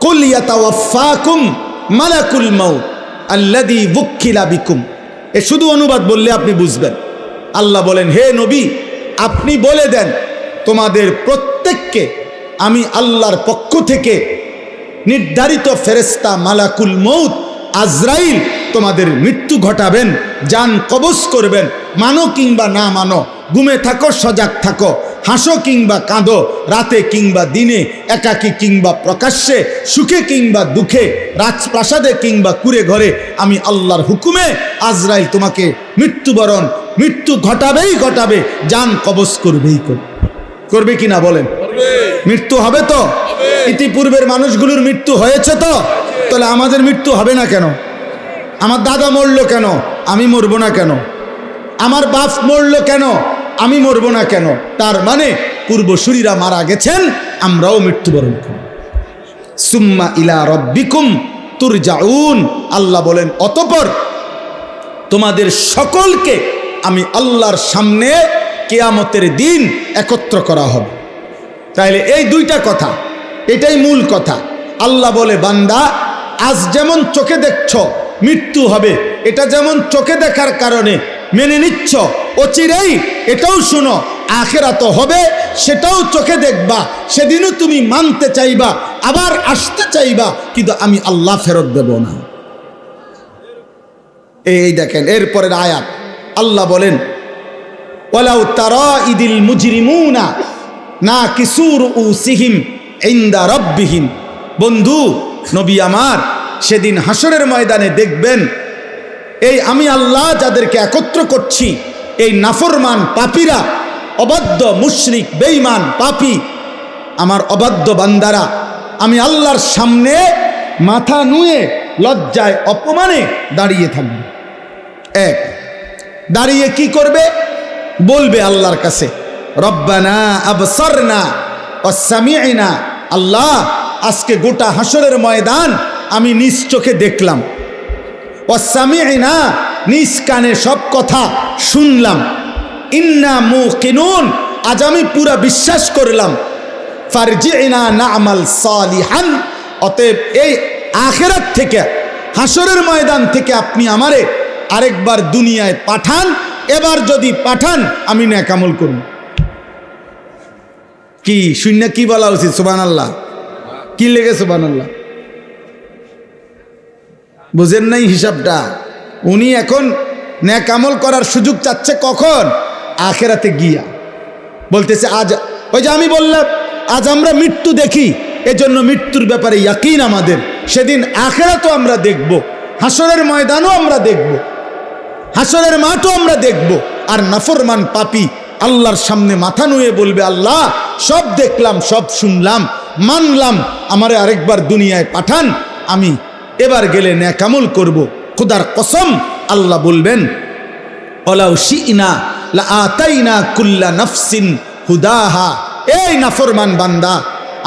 কুল ইয়াতাওয়াফাকুম মালাকুল মাউত আল্লাযী বুক্কিলা বিকুম, এ শুধু অনুবাদ বললে আপনি বুঝবেন। আল্লাহ বলেন, হে নবী আপনি বলে দেন, তোমাদের প্রত্যেককে আমি আল্লাহর পক্ষ থেকে নির্ধারিত ফেরেশতা মালাকুল মউত আজরাইল তোমাদের মৃত্যু ঘটাবেন, জান কবজ করবেন, মানো কিংবা না মানো, ঘুমে থাকো সজাগ থাকো, হাসো কিংবা কাঁদো, রাতে কিংবা দিনে, একাকী কিংবা প্রকাশ্যে, সুখে কিংবা দুঃখে, রাজপ্রাসাদে কিংবা কুড়ে ঘরে, আমি আল্লাহর হুকুমে আজরাইল তোমাকে মৃত্যু ঘটাবেই ঘটাবে, জান কবজ করবেই করবে কিনা বলেন? মৃত্যু হবে তো? ইতিপূর্বের মানুষগুলোর মৃত্যু হয়েছে তো, তাহলে আমাদের মৃত্যু হবে না কেন? আমার দাদা মরলো কেন, আমি মরবো না কেন? আমার বাপ মরলো কেন, আমি মরবো না কেন? তার মানে পূর্বসূরীরা মারা গেছেন, আমরাও মৃত্যুবরণ করব। সুম্মা ইলা রব্বিকুম তুরজাউন, আল্লাহ বলেন অতঃপর তোমাদের সকলকে আমি আল্লাহর সামনে কিয়ামতের দিন একত্র করা হবে। তাইলে এই দুইটা কথা, এটাই মূল কথা। আল্লাহ বলে, বান্দা আজ যেমন চোখে দেখছ মৃত্যু হবে, এটা যেমন চোখে দেখার কারণে মেনে নিচ্ছ, অচিরেই এটাও শুনো আখিরাত হবে, সেটাও চোখে দেখবা, সেদিনও তুমি মানতে চাইবা, আবার আসতে চাইবা, কিন্তু আমি আল্লাহ ফেরত দেব না। এই দেখেন এরপরের আয়াত, আল্লাহ বলেন, ওয়ালাউ তারা ইদিল মুজরিমুনা নাকিসু রুউসিহিম ইনদা রাব্বিহিম, বন্ধু নবী আমার, সেদিন হাসরের ময়দানে দেখবেন এই আমি আল্লাহ যাদেরকে একত্র করছি, এই নাফরমান পাপীরা, অবাধ্য মুশরিক বেঈমান পাপী, আমার অবাধ্য বান্দারা, আমি আল্লাহর সামনে মাথা নুয়ে লজ্জায় অপমানে দাঁড়িয়ে থাকবে। এক, দাঁড়িয়ে কি করবে? বলবে আল্লাহর কাছে, রব্বানা আবসারনা ওয়া সামি'না, আল্লাহ আজকে গোটা হাসরের ময়দান আমি নিজ চোখে দেখলাম, ওয়া সামি'না, নিজ কানে সব কথা শুনলাম, ইন্না মুকিনুন, আজ আমি পুরা বিশ্বাস করলাম, ফারজি'না না'মাল সালিহান, অতএব এই আখিরাত থেকে, হাসরের ময়দান থেকে আপনি আমারে আরেকবার দুনিয়ায় পাঠান, এবার যদি পাঠান আমি নেক আমল করব। কি শূন্য কি বলা উচিত? সুবহানাল্লাহ। কি লেগে সুবহানাল্লাহ? বুঝেন নাই হিসাবটা? উনি এখন নেক আমল করার সুযোগ চাচ্ছে কখন? আখিরাতে গিয়া। বলতেছে আজ, ওই যে আমি বললাম আজ আমরা মৃত্যু দেখি, এজন্য মৃত্যুর ব্যাপারে ইয়াকিন আমাদের, সেদিন আখিরাতও আমরা দেখব, হাসরের ময়দানও আমরা দেখব, হাসরের মাঠও আমরা দেখব। আর নাফরমান পাপী আল্লাহর সামনে মাথা নুয়ে বলবে, আল্লাহ সব দেখলাম, সব শুনলাম, মানলাম, আমারে আরেকবার দুনিয়ায় পাঠান, আমি এবার গেলে নেক আমল করব। খোদার কসম, আল্লাহ বলবেন, ওয়ালাউ শি'না লা আতাইনা কুল্লা নাফসিন হুদাহা, এই নাফরমান বান্দা,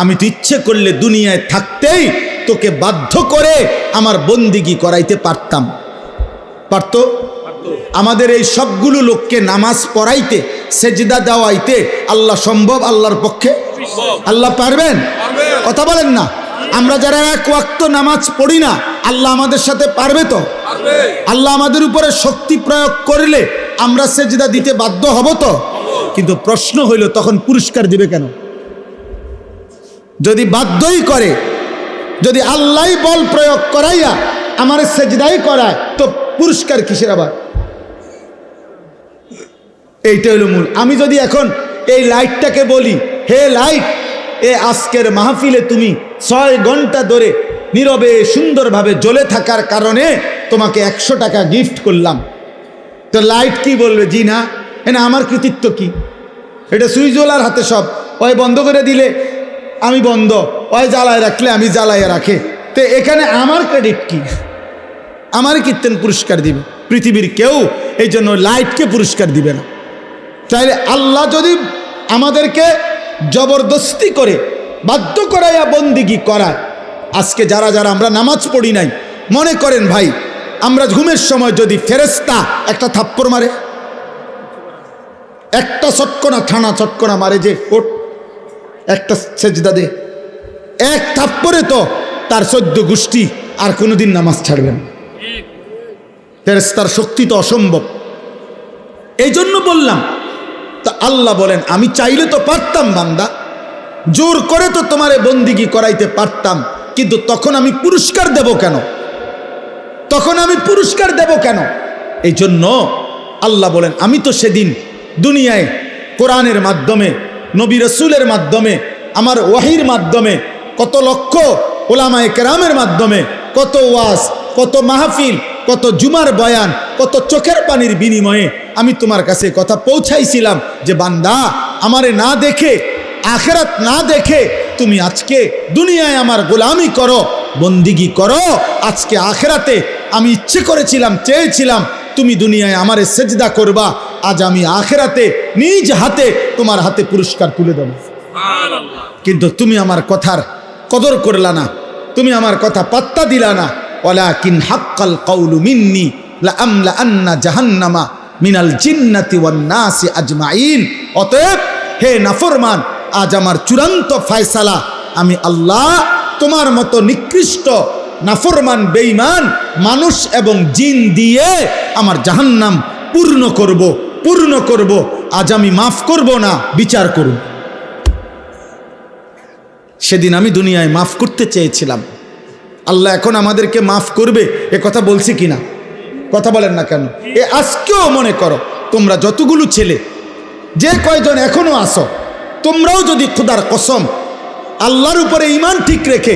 আমি তো ইচ্ছে করলে দুনিয়ায় থাকতেই তোকে বাধ্য করে আমার বন্দিগি করাইতে পারতাম। পারতো? আমাদের এই সবগুলো লোককে নামাজ পড়াইতে, সেজদা দেওয়াইতে আল্লাহ সম্ভব? আল্লাহর পক্ষে আল্লাহ পারবেন? কথা বলেন না। আমরা যারা এক ওয়াক্ত নামাজ পড়ি না, আল্লাহ আমাদের সাথে পারবে তো? আল্লাহ আমাদের উপরে শক্তি প্রয়োগ করলে আমরা সেজদা দিতে বাধ্য হব তো? কিন্তু প্রশ্ন হইল, তখন পুরস্কার দিবে কেন? যদি বাধ্যই করে, যদি আল্লাহই বল প্রয়োগ করাইয়া আমার সেজদাই করায়, তো পুরস্কার কিসের আবার? এইটা হলো মূল। আমি যদি এখন এই লাইটটাকে বলি, হে লাইট, এ আজকের মাহফিলে তুমি 6 ঘন্টা ধরে নীরবে সুন্দরভাবে জ্বলে থাকার কারণে তোমাকে 100 টাকা গিফট করলাম, তো লাইট কি বলবে? জি না, এনে আমার কৃতিত্ব কি? এটা সুইচওয়ালার হাতে সব, ওই বন্ধ করে দিলে আমি বন্ধ, ওই জ্বালায় রাখলে আমি জ্বালাইয়া রাখে, তো এখানে আমার ক্রেডিট কি? আমার কীর্তন পুরস্কার দিবে? পৃথিবীর কেউ এই জন্য লাইটকে পুরস্কার দিবে না। তাইলে আল্লাহ যদি আমাদেরকে জবরদস্তি করে বাধ্য করাইয়া বন্দিগি করায়, আজকে যারা যারা আমরা নামাজ পড়ি নাই, মনে করেন ভাই আমরা ঘুমের সময় যদি ফেরেশতা একটা থাপ্পড় মারে, একটা চটকনা থানা চটকনা মারে যে ওঠ একটা সেজদা দে, এক থাপ্পড়ে তো তার 14 গোষ্ঠী আর কোনোদিন নামাজ ছাড়বে না। ফেরেশতার শক্তি তো অসম্ভব। এই জন্য বললাম, তা আল্লাহ বলেন আমি চাইলে তো পারতাম বান্দা, জোর করে তো তোমারে বন্দিগি করাইতে পারতাম, কিন্তু তখন আমি পুরস্কার দেব কেন? তখন আমি পুরস্কার দেব কেন? এই জন্য আল্লাহ বলেন আমি তো সেদিন দুনিয়ায় কোরআনের মাধ্যমে, নবী রাসূলের মাধ্যমে, আমার ওয়াহির মাধ্যমে, কত লক্ষ উলামায়ে কেরামের মাধ্যমে, কত ওয়াজ, কত মাহফিল, কত জুমার বয়ান, কত চোখের পানির বিনিময়ে আমি তোমার কাছে কথা পৌঁছাইছিলাম যে বান্দা আমারে না দেখে, আখিরাত না দেখে তুমি আজকে দুনিয়ায় আমার গোলামি করো, বন্দিগি করো। আজকে আখিরাতে আমি ইচ্ছে করেছিলাম, চেয়েছিলাম তুমি দুনিয়ায় আমারে সেজদা করবা, আজ আমি আখিরাতে নিজ হাতে তোমার হাতে পুরস্কার তুলে দেব। কিন্তু তুমি আমার কথার কদর করলা না, তুমি আমার কথা পাত্তা দিলা না। ওয়ালাকিন হাক্কাল কাউলু মিন্নি লাআমলা আন্না জাহান্নামা মিনাল জিন্নাতি ওয়ান নাসি আজমাইন। অতএব হে নাফরমান, আজ আমার চূড়ান্ত ফয়সালা, আমি আল্লাহ তোমার মতো নিকৃষ্ট নাফরমান বেঈমান মানুষ এবং জিন দিয়ে আমার জাহান্নাম পূর্ণ করব, পূর্ণ করব। আজ আমি মাফ করব না, বিচার করব। সেদিন আমি দুনিয়ায় মাফ করতে চেয়েছিলাম, আল্লাহ এখন আমাদেরকে মাফ করবে এ কথা বলছি কিনা? কথা বলেন না কেন? এ আজকেও মনে করো তোমরা যতগুলো ছেলে, যে কয়জন এখনো আসো, তোমরাও যদি খুদার কসম আল্লাহর উপরে ঈমান ঠিক রেখে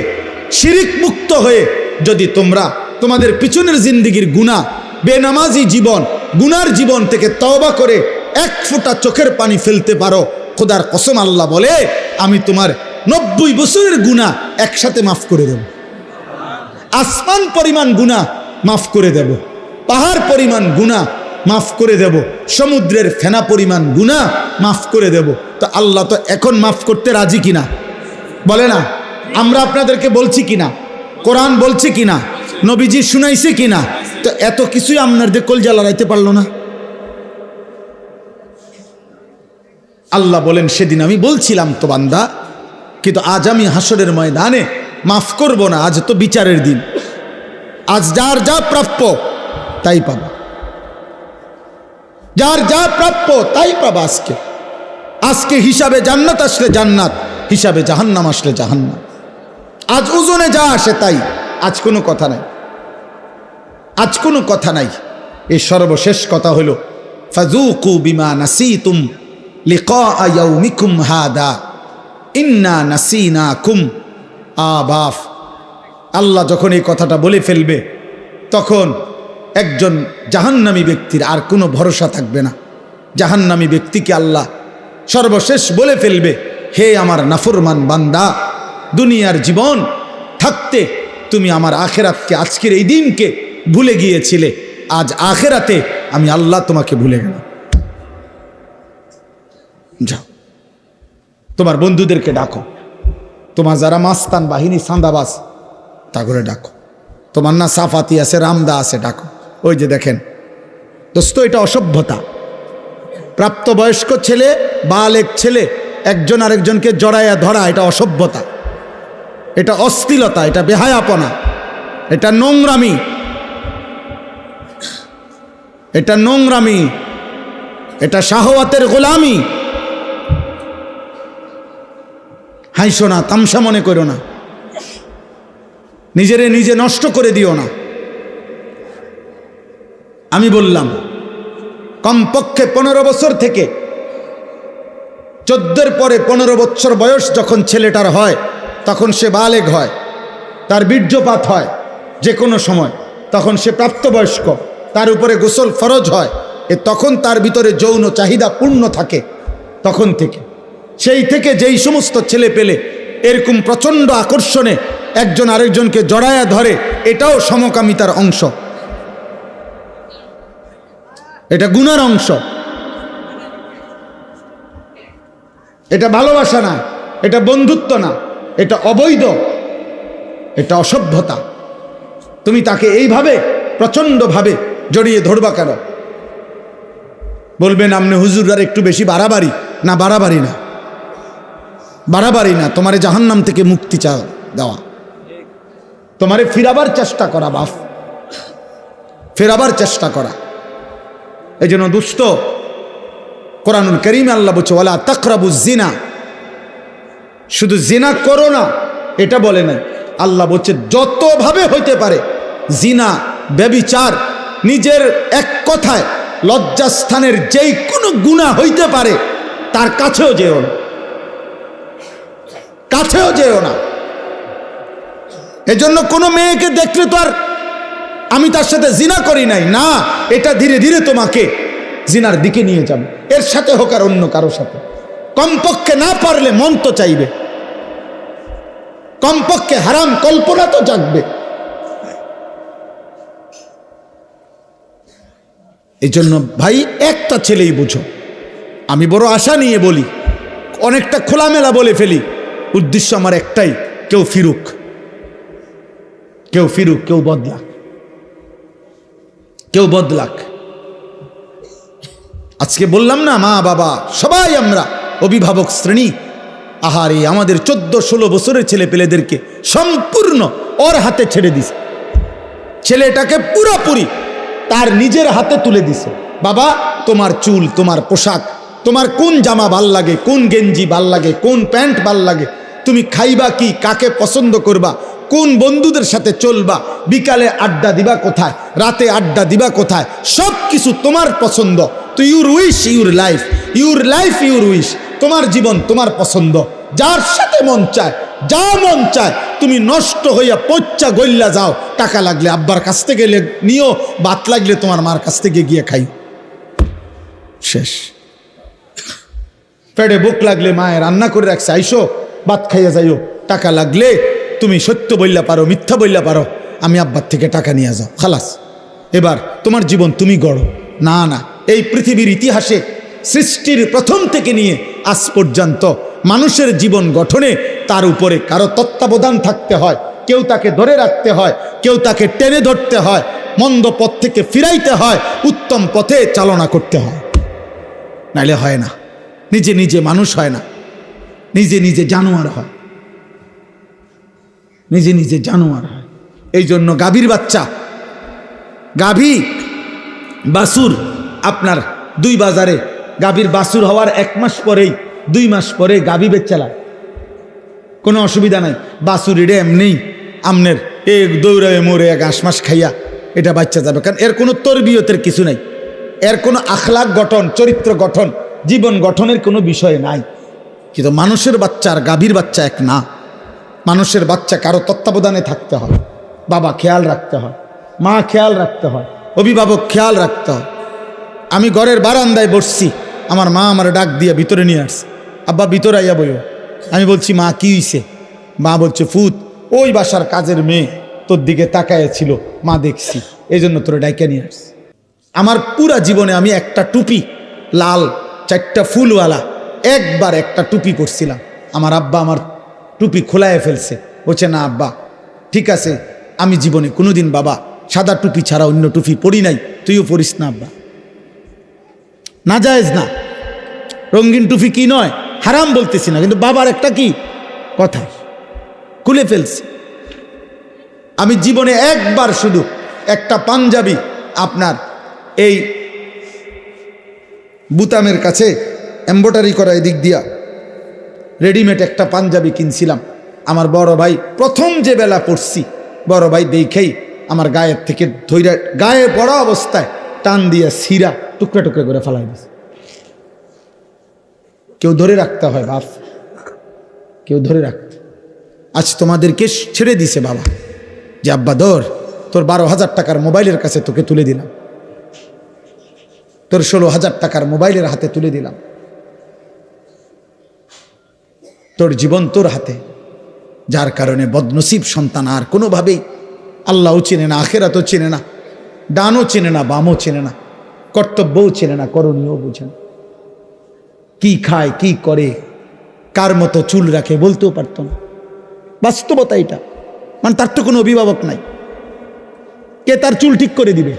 শিরিক মুক্ত হয়ে যদি তোমরা তোমাদের পিছনের জিন্দেগির গুনাহ, বেনামাজি জীবন, গুনার জীবন থেকে তওবা করে এক ফোঁটা চোখের পানি ফেলতে পারো, খুদার কসম আল্লাহ বলে আমি তোমার 90 বছরের গুনাহ একসাথে মাফ করে দেব। আসমান পরিমাণ গুনাহ মাফ করে দেব, পাহাড় পরিমাণ গুনাহ মাফ করে দেব, সমুদ্রের ফেনা পরিমাণ গুনাহ মাফ করে দেব। তো আল্লাহ তো এখন মাফ করতে রাজি কিনা? বলে না? আমরা আপনাদেরকে বলছি কিনা? কোরআন বলছে কিনা? নবীজি শুনাইছে কিনা? তো এত কিছুই আপনাদের কলজা লড়াইতে পারলো না। আল্লাহ বলেন সেদিন আমি বলছিলাম তো বান্দা, কিন্তু আজ আমি হাসরের ময়দানে মাফ করব না। আজ তো বিচারের দিন, আজ যার যা প্রাপ্য তাই পাবা, যার যা প্রাপ্য তাই পাবা। আজকে হিসাবে জান্নাত আসলে জান্নাত, হিসাবে জাহান্নাম আসলে জাহান্নাম। আজ ওজনে যা আসে তাই, আজ কোনো কথা নাই, আজ কোনো কথা নাই। এই সর্বশেষ কথা হলো ফাযুকু বিমা নাসিতুম লিকা ইয়াউমিকুম হাদা ইন্না নাসিনাকুম। বাফ, আল্লাহ যখন এই কথাটা বলে ফেলবে তখন একজন জাহান্নামী ব্যক্তির আর কোনো ভরসা থাকবে না। জাহান্নামী ব্যক্তিকে আল্লাহ সর্বশেষ বলে ফেলবে, হে আমার নাফরমান বান্দা, দুনিয়ার জীবন থাকতে তুমি আমার আখেরাতকে, আজকের এই দিনকে ভুলে গিয়েছিলে, আজ আখেরাতে আমি আল্লাহ তোমাকে ভুলে গেলাম। যাও তোমার বন্ধুদেরকে ডাকো, তোমার যারা মাস্তান বাহিনী সান্দাবাস তা করে ডাকো, তোমার না সাফাতি আছে, রামদা আছে, ডাকো। ওই যে দেখেন দোস্ত, এটা অসভ্যতা। প্রাপ্তবয়স্ক ছেলে, বালেক ছেলে একজন আরেকজনকে জড়াইয়া ধরা, এটা অসভ্যতা, এটা অশ্লীলতা, এটা বেহায়াপনা, এটা নোংরামি, এটা নোংরামি, এটা শাহওয়াতের গোলামি। হাইসো না, তামসা মনে করো না, নিজেরে নিজে নষ্ট করে দিও না। আমি বললাম কমপক্ষে 15 বছর থেকে 14-র পরে 15 বছর বয়স যখন ছেলেটার হয়, তখন সে বালেগ হয়, তার বীর্যপাত হয় যে কোনো সময়, তখন সে প্রাপ্তবয়স্ক, তার উপরে গোসল ফরজ হয়, তখন তার ভিতরে যৌন চাহিদা পূর্ণ থাকে। তখন থেকে, সেই থেকে যেই সমস্ত ছেলে পেলে এরকম প্রচণ্ড আকর্ষণে একজন আরেকজনকে জড়ায়া ধরে, এটাও সমকামিতার অংশ, এটা গুনার অংশ। এটা ভালোবাসা না, এটা বন্ধুত্ব না, এটা অবৈধ, এটা অসভ্যতা। তুমি তাকে এইভাবে প্রচণ্ডভাবে জড়িয়ে ধরবা কেন? বলবেন আপনি হুজুররা একটু বেশি বাড়াবাড়ি। না, বাড়াবাড়ি না, বাড়াবাড়ি না। তোমারে জাহান্নাম থেকে মুক্তি দেওয়া, তোমারে ফিরাবার চেষ্টা করা, বাপ, ফেরাবার চেষ্টা করা। এই জন্য দুস্থ কোরআনুল কারীমে আল্লাহ বলছে ওয়ালা তাকরাবুজ জিনা, শুধু জিনা করো না এটা বলে নাই, আল্লাহ বলছে যতভাবে হইতে পারে জিনা, ব্যভিচার, নিজের এক কথায় লজ্জাস্থানের যেই কোনো গুনাহ হইতে পারে তার কাছেও যেও না, কাছেও যেও না। এজন্য কোনো মেয়েকে দেখলে তো আর আমি তার সাথে জিনা করি নাই না, এটা ধীরে ধীরে তোমাকে জিনার দিকে নিয়ে যাবে, এর সাথে হোক আর অন্য কারোর সাথে। কমপক্ষে না পারলে মন তো চাইবে, কমপক্ষে হারাম কল্পনা তো জাগবে। এই জন্য ভাই একটা ছেলেই বুঝো, আমি বড় আশা নিয়ে বলি, অনেকটা খোলামেলা বলে ফেলি, উদ্দেশ্য আমার একটাই, কেউ ফিরুক, কেউ ফিরুক, কেউ বদলাক, কেউ বদলাক। আজকে বললাম না, মা বাবা সবাই আমরা অভিভাবক শ্রেণী, আহারে আমাদের 14-16 বছরের ছেলে পেলেদেরকে সম্পূর্ণ ওর হাতে ছেড়ে দিছে, ছেলেটাকে পুরোপুরি তার নিজের হাতে তুলে দিছে। বাবা তোমার চুল, তোমার পোশাক, তোমার কোন জামা ভাল লাগে, কোন গেঞ্জি ভাল লাগে, কোন প্যান্ট ভাল লাগে, তুমি খাইবা কি, কাকে পছন্দ করবা, কোন বন্ধুদের সাথে চলবা, বিকালে আড্ডা দিবা কোথায়, রাতে আড্ডা দিবা কোথায়, সব কিছু তোমার পছন্দ। তো your wish your life, your life your wish, তোমার জীবন তোমার পছন্দ, যার সাথে মন চায়, যা মন চায় তুমি নষ্ট হইয়া পচ্চা গইল্লা যাও, টাকা লাগলে আব্বার কাছ থেকে নিও, ভাত লাগলে তোমার মার কাছ থেকে গিয়ে খাই, শেষ। পেটে বুক লাগলে মায়ের রান্না করে রাখছে, আইসো ভাত খাইয়া যাইও, টাকা লাগলে তুমি সত্য বললা পারো, মিথ্যা বললা পারো, আমি আব্বার থেকে টাকা নিয়ে যাও, খালাস, এবার তোমার জীবন তুমি গড়ো। না না, এই পৃথিবীর ইতিহাসে সৃষ্টির প্রথম থেকে নিয়ে আজ পর্যন্ত মানুষের জীবন গঠনে তার উপরে কারো তত্ত্বাবধান থাকতে হয়, কেউ তাকে ধরে রাখতে হয়, কেউ তাকে টেনে ধরতে হয়, মন্দ পথ থেকে ফিরাইতে হয়, উত্তম পথে চালনা করতে হয়, নাইলে হয় না। নিজে নিজে মানুষ হয় না, নিজে নিজে জানোয়ার হয়, নিজে নিজে জানোয়ার হয়। এই জন্য গাভীর বাচ্চা, গাভী বাছুর, আপনার 2 বাজারে গাভীর বাছুর হওয়ার 1 মাস পরেই 2 মাস পরে গাভী বেচালা, কোনো অসুবিধা নাই। বাছুর এটা এমনি আমনের দৌড়ায় মরে 1 মাস খাইয়া এটা বাচ্চা যাবে, কারণ এর কোনো তরবিয়তের কিছু নাই, এর কোনো আখলাক গঠন, চরিত্র গঠন, জীবন গঠনের কোনো বিষয় নাই। কিন্তু মানুষের বাচ্চা আর গাভীর বাচ্চা এক না। মানুষের বাচ্চা কারো তত্ত্বাবধানে থাকতে হয়, বাবা খেয়াল রাখতে হয়, মা খেয়াল রাখতে হয়, অভিভাবক খেয়াল রাখতে হয়। আমি ঘরের বারান্দায় বসছি, আমার মা আমার ডাক দিয়ে ভিতরে নিয়ে আসছে, আব্বা ভিতরে আইয়া বইও। আমি বলছি মা কি হইছে? মা বলছে ফুত, ওই বাসার কাজের মেয়ে তোর দিকে তাকায় ছিল, মা দেখছি, এই জন্য তোরে ডাইকা নিয়ে আসছে। আমার পুরা জীবনে আমি একটা টুপি, লাল 4টা ফুলওয়ালা, একবার একটা টুপি পরছিলাম, আমার আব্বা আমার টুপি খোলায় ফেলছে। বলছে না আব্বা ঠিক আছে, আমি জীবনে কোনোদিন বাবা সাদা টুপি ছাড়া অন্য টুপি পরি নাই, তুইও পরিস না আব্বা, না জায়েজ না। রঙিন টুপি কি নয়, হারাম বলতেছি না, কিন্তু বাবার একটা কি কথা, খুলে ফেলছে। আমি জীবনে একবার শুধু একটা পাঞ্জাবি, আপনার এই বুতামের কাছে এমব্রয়ডারি করা এদিক দিয়া রেডিমেড একটা পাঞ্জাবি কিনছিলাম। আমার বড় ভাই প্রথম যে বেলা পড়ছি, বড় ভাই দেখেই আমার গায়ের থেকে ধৈর্য, গায়ে পড়া অবস্থায় টান দিয়া সিরা টুকরা টুকরা করে ফেলাই দিছে। কেউ ধরে রাখতে হয় বাপ, কেউ ধরে রাখতে। আজ তোমাদেরকে ছেড়ে দিছে বাবা, যে আব্বা ধর, তোর 12,000 টাকার মোবাইলের কাছে তোকে তুলে দিলাম, তোর 16,000 টাকার মোবাইলের হাতে তুলে দিলাম, তোর জীবন তোর হাতে। যার কারণে বদনসিব সন্তান আর কোনোভাবেই আল্লাহও চেনে না, আখেরাতও চেনে না, ডানও চেনে না, বামও চেনে না, কর্তব্যও চেনে না, করণীয় বুঝে না, কি খায় কি করে কার মতো চুল রাখে বলতেও পারতো না। বাস্তবতা এটা, মানে তার তো কোনো অভিভাবক নাই। কে তার চুল ঠিক করে দিবে?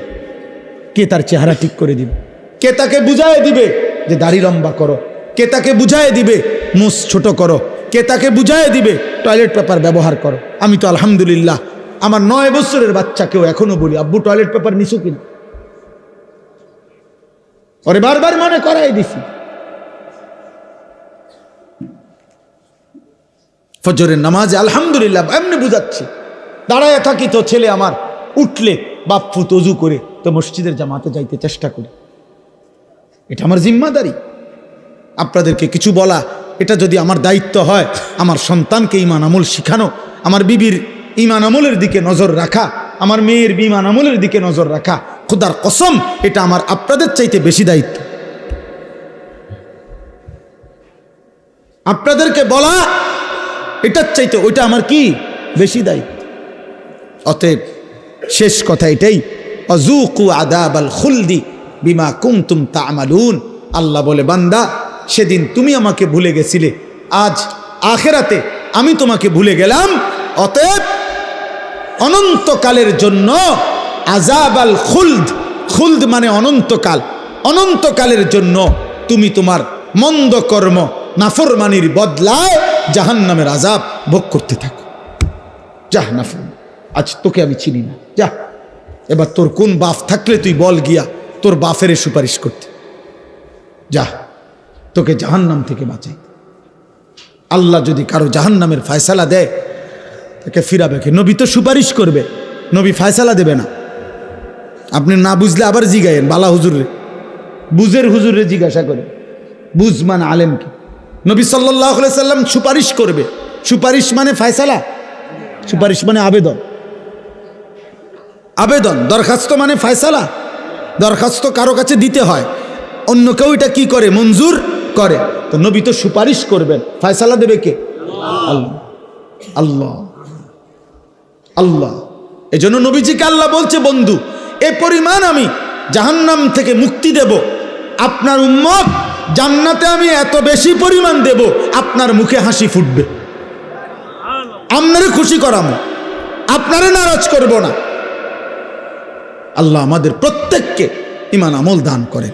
কে তার চেহারা ঠিক করে দিবে? কে তাকে বুঝায় দিবে যে দাড়ি লম্বা করো? কে তাকে বুঝায় দিবে মুছ ছোট করো? কে তাকে বুঝায় দিবে টয়লেট পেপার ব্যবহার করো? আমি তো আলহামদুলিল্লাহ আমার 9 বছরের বাচ্চাকেও এখনো বলি, আব্বু টয়লেট পেপার নিছো কিনা? ওরে বারবার মনে করাই দিছি। ফজরের নামাজে আলহামদুলিল্লাহ এমনি বুঝাচ্ছি, দাঁড়ায় থাকি তো ছেলে আমার উঠলে বাপ্পু তজু করে তো মসজিদের জামাতে যাইতে চেষ্টা করি। এটা আমার জিম্মাদারি। আপনাদেরকে কিছু বলা, এটা যদি আমার দায়িত্ব হয়, আমার সন্তানকে ঈমান আমল শিখানো, আমার বিবির ঈমান আমলের দিকে নজর রাখা, আমার মেয়ের ঈমান আমলের দিকে নজর রাখা, খোদার কসম এটা আমার আপনাদের চাইতে বেশি দায়িত্ব। আপনাদেরকে বলা এটার চাইতে ওইটা আমার কি বেশি দায়িত্ব। অতএব শেষ কথা এটাই, অযুকু আযাবাল খুলদি বিমা কুনতুম তা'মালুন। আল্লাহ বলে, বান্দা সেদিন তুমি আমাকে ভুলে গেছিলে, আজ আখিরাতে আমি তোমাকে ভুলে গেলাম। অতএব অনন্তকালের জন্য আযাবাল খুলদ, খুলদ মানে অনন্তকাল, অনন্তকালের জন্য তুমি তোমার মন্দ কর্ম নাফরমানির বদলায় জাহান্নামের আযাব ভোগ করতে থাকো। যা নাফরমান, আজ তোকে আমি চিনি না, যা এবার তোর কোন বাপ থাকলে তুই বল গিয়া তোর বাপের সুপারিশ করতে, যা তোকে জাহান্নাম থেকে বাঁচাই। আল্লাহ যদি কারো জাহান্নামের ফয়সালা দেয় তাকে ফিরাবে কে? নবী তো সুপারিশ করবে, নবী ফয়সালা দেবে না। আপনি না বুঝলে আবার জিগায়েন বালা হুজুরে, বুঝের হুজুরে জিজ্ঞাসা করে, বুঝমান আলেমকে। নবী সাল্লাল্লাহু আলাইহি সাল্লাম সুপারিশ করবে। সুপারিশ মানে ফয়সালা, সুপারিশ মানে আবেদন, আবেদন। দরখাস্ত মানে ফয়সালা। দরখাস্ত কারো কাছে দিতে হয়, অন্য কেউ এটা কি করে? মঞ্জুর করে। তো নবী তো সুপারিশ করবেন, ফয়সালা দেবে কে? আল্লাহ, আল্লাহ, আল্লাহ। এজন্য নবীজিকে আল্লাহ বলছে, বন্ধু এ পরিমাণ আমি জাহান্নাম থেকে মুক্তি দেব, আপনার উম্মত জান্নাতে আমি এত বেশি পরিমাণ দেব, আপনার মুখে হাসি ফুটবে, আপনারে খুশি করাবো, আপনারে নারাজ করব না। আল্লাহ আমাদের প্রত্যেককে ঈমান আমল দান করেন।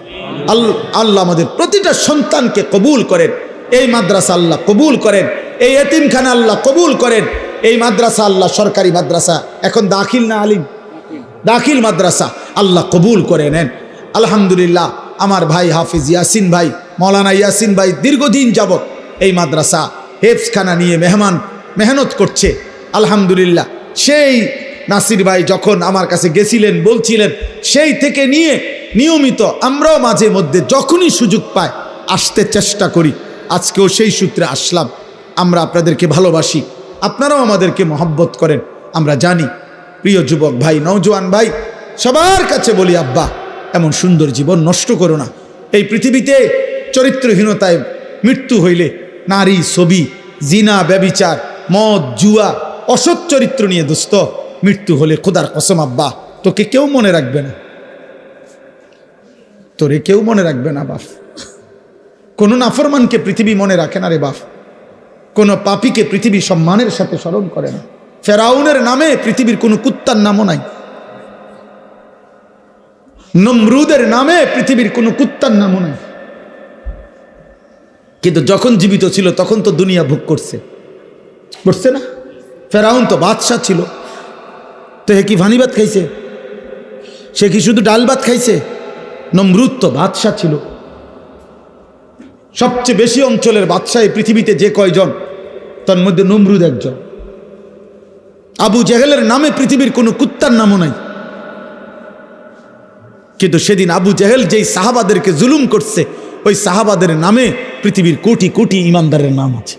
আল্লাহ আমাদের প্রতিটা সন্তানকে কবুল করেন। এই মাদ্রাসা আল্লাহ কবুল করেন, এই এতিমখানা আল্লাহ কবুল করেন। এই মাদ্রাসা আল্লাহ সরকারি মাদ্রাসা, এখন দাখিল না আলিম, দাখিল মাদ্রাসা আল্লাহ কবুল করে নেন। আলহামদুলিল্লাহ আমার ভাই হাফিজ ইয়াসিন ভাই, মৌলানা ইয়াসিন ভাই দীর্ঘদিন যাবত এই মাদ্রাসা হেফজখানা নিয়ে মেহনত করছে। আলহামদুলিল্লাহ সেই নাসির ভাই যখন আমার কাছে গেছিলেন, বলছিলেন, সেই থেকে নিয়ে নিয়মিত আমরাও মাঝে মধ্যে যখনই সুযোগ পাই আসতে চেষ্টা করি। আজকেও সেই সূত্রে আসলাম। আমরা আপনাদেরকে ভালোবাসি, আপনারাও আমাদেরকে মহব্বত করেন, আমরা জানি। প্রিয় যুবক ভাই, নওজোয়ান ভাই, সবার কাছে বলি, আব্বা এমন সুন্দর জীবন নষ্ট করো না। এই পৃথিবীতে চরিত্রহীনতায় মৃত্যু হইলে নারী, ছবি, জিনা, ব্যভিচার, মদ, জুয়া, অসৎ চরিত্র নিয়ে দোস্ত মৃত্যু হলে খোদার কসম আব্বা তোকে কেউ মনে রাখবে না, তোরে কেউ মনে রাখবে না বাপ। কোনো নাফরমানকে পৃথিবী মনে রাখে না রে বাপ, কোনো পাপীকে পৃথিবী সম্মানের সাথে স্মরণ করে না। ফেরাউনের নামে পৃথিবীর কোনো কুত্তার নামও নাই, নমরুদের নামে পৃথিবীর কোনো কুত্তার নামও নাই। কিন্তু যখন জীবিত ছিল তখন তো দুনিয়া ভোগ করছে না? ফেরাউন তো বাদশাহ ছিল, তো হে কি ভানি ভাত খাইছে? সে কি শুধু ডাল ভাত খাইছে? নমরুদ তো বাদশাহ ছিল। সবচেয়ে বেশি অঞ্চলের বাদশাহ পৃথিবীতে যে কয়জন, তার মধ্যে নমরুদ একজন। আবু জেহেলের নামে পৃথিবীর কোনো কুত্তার নামও নাই। কিন্তু সেদিন আবু জেহেল যেই সাহাবাদেরকে জুলুম করছে, ওই সাহাবাদের নামে পৃথিবীর কোটি কোটি ইমানদারের নাম আছে।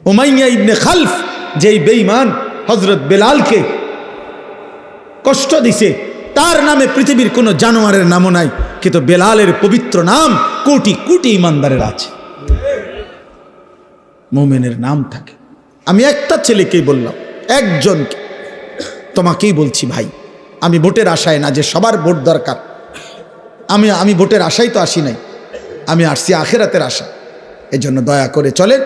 উমাইয়া ইবনে খালফ যেই বেঈমান হযরত বেলালকে কষ্ট দিছে, তার নামে পৃথিবীর কোনো জানোয়ারের নামও নাই, কিন্তু বেলালের পবিত্র নাম কোটি কোটি ইমানদারের আছে, মুমিনের নাম থাকে। আমি একটা ছেলেকেই বললাম, একজনকে, তোমাকেই বলছি ভাই, আমি ভোটের আশায় না যে সবার ভোট দরকার, আমি ভোটের আশাই তো আসি নাই, আমি আসছি আখিরাতের আশা। এজন্য দয়া করে চলেন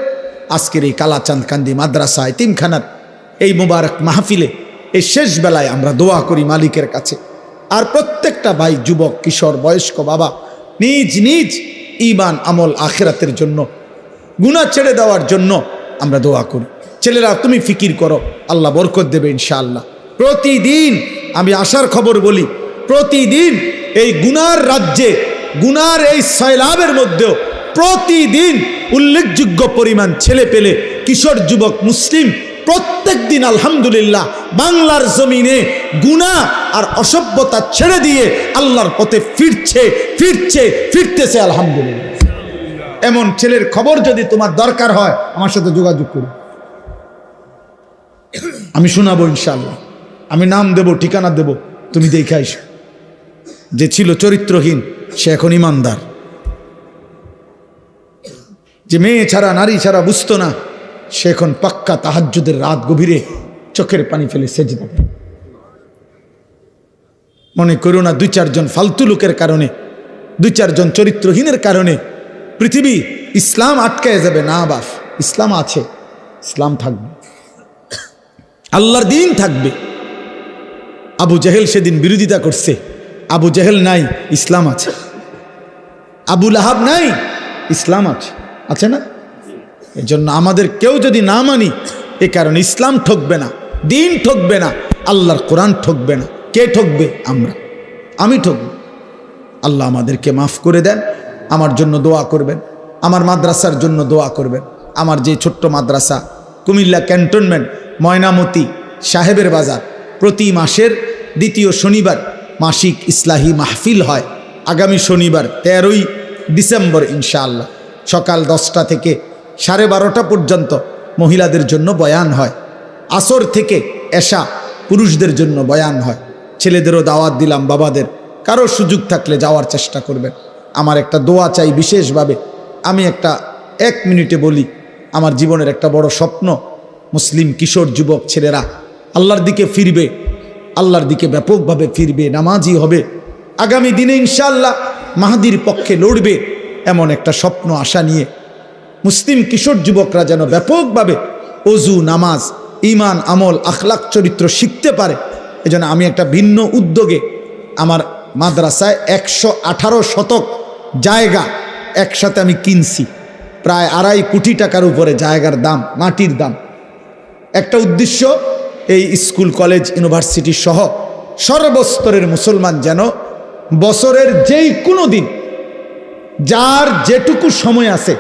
আজকের এই কালাচাঁদকান্দি মাদ্রাসা এতিমখানার এই মুবারক মাহফিলে এই শেষ বেলায় আমরা দোয়া করি মালিকের কাছে। আর প্রত্যেকটা ভাই, যুবক, কিশোর, বয়স্ক বাবা নিজ নিজ ঈমান, আমল, আখিরাতের জন্য, গুনাহ ছেড়ে দেওয়ার জন্য আমরা দোয়া করি। ছেলেরা তুমি ফিকির করো, আল্লাহ বরকত দেবে ইনশাআল্লাহ। প্রতিদিন আমি আশার খবর বলি, প্রতিদিন এই গুনার রাজ্যে, গুনার এই সয়লাবের মধ্যেও প্রতিদিন উল্লেখযোগ্য পরিমাণ ছেলে পেলে, কিশোর, যুবক, মুসলিম প্রত্যেক দিন আলহামদুলিল্লাহ বাংলার জমিনে গুনাহ আর অসভ্যতা ছেড়ে দিয়ে আল্লাহর পথে ফিরতেছে আলহামদুলিল্লাহ। এমন ছেলের খবর যদি তোমার দরকার হয় আমার সাথে যোগাযোগ করো, আমি শোনাবো ইনশাআল্লাহ। আমি নাম দেব, ঠিকানা দেব, তুমি দেখে আইসো। যে ছিল চরিত্রহীন সে এখন ইমানদার, যে মেয়ে ছাড়া, নারী ছাড়া বুঝতো না, সে এখন পাক্কা তাহাজ্জুদের রাত গভীরে চোখের পানি ফেলে সেজদা দেয়। মনে করো না 2-4 জন ফালতু লোকের কারণে, 2-4 জন চরিত্রহীনের কারণে পৃথিবী, ইসলাম আটকায় যাবে না। বাস, ইসলাম আছে, ইসলাম থাকবে, আল্লাহর দিন থাকবে। আবু জেহেল সেদিন বিরোধিতা করছে, আবু জেহেল নাই, ইসলাম আছে। আবু লাহাব নাই, ইসলাম আছে, আছে না? এই জন্য আমাদের কেউ যদি না মানি, এ কারণে ইসলাম ঠকবে না, দিন ঠকবে না, আল্লাহর কোরআন ঠকবে না। কে ঠকবে? আমরা, আমি ঠকব। আল্লাহ আমাদেরকে মাফ করে দেন। আমার জন্য দোয়া করবেন, আমার মাদ্রাসার জন্য দোয়া করবেন। আমার যে ছোট্ট মাদ্রাসা কুমিল্লা ক্যান্টনমেন্ট ময়নামতি সাহেবের বাজার, প্রতি মাসের 2য় শনিবার মাসিক ইসলাহি মাহফিল হয়। আগামী শনিবার 13ই ডিসেম্বর ইনশাআল্লাহ সকাল 10টা থেকে 12:30 পর্যন্ত মহিলাদের জন্য বয়ান হয়। আসর থেকে এশা পুরুষদের জন্য বয়ান হয়। ছেলেদেরও দাওয়াত দিলাম, বাবাদের কারো সুযোগ থাকলে যাওয়ার চেষ্টা করবেন। আমার একটা দোয়া চাই বিশেষভাবে। আমি একটা 1 মিনিটে বলি, আমার জীবনের একটা বড় স্বপ্ন, মুসলিম কিশোর, যুবক ছেলেরা আল্লাহর দিকে ফিরবে, আল্লাহর দিকে ব্যাপকভাবে ফিরবে, নামাজি হবে, আগামী দিনে ইনশাআল্লাহ মাহদির পক্ষে লড়বে, এমন একটা স্বপ্ন আশা নিয়ে মুসলিম কিশোর যুবকরা যেন ব্যাপকভাবে ওযু, নামাজ, ঈমান, আমল, আখলাক, চরিত্র শিখতে পারে। এজন্য আমি একটা ভিন্ন উদ্যোগে আমার মাদ্রাসায় 118 শতক জায়গা একসাথে আমি কিনছি, প্রায় 2.5 কোটি টাকার উপরে জায়গার দাম, মাটির দাম। একটা উদ্দেশ্য, এই স্কুল, কলেজ, ইউনিভার্সিটি সহ সর্বস্তরের মুসলমান যেন বছরের যেই কোনো দিন, যার যেটুকু সময় আছে,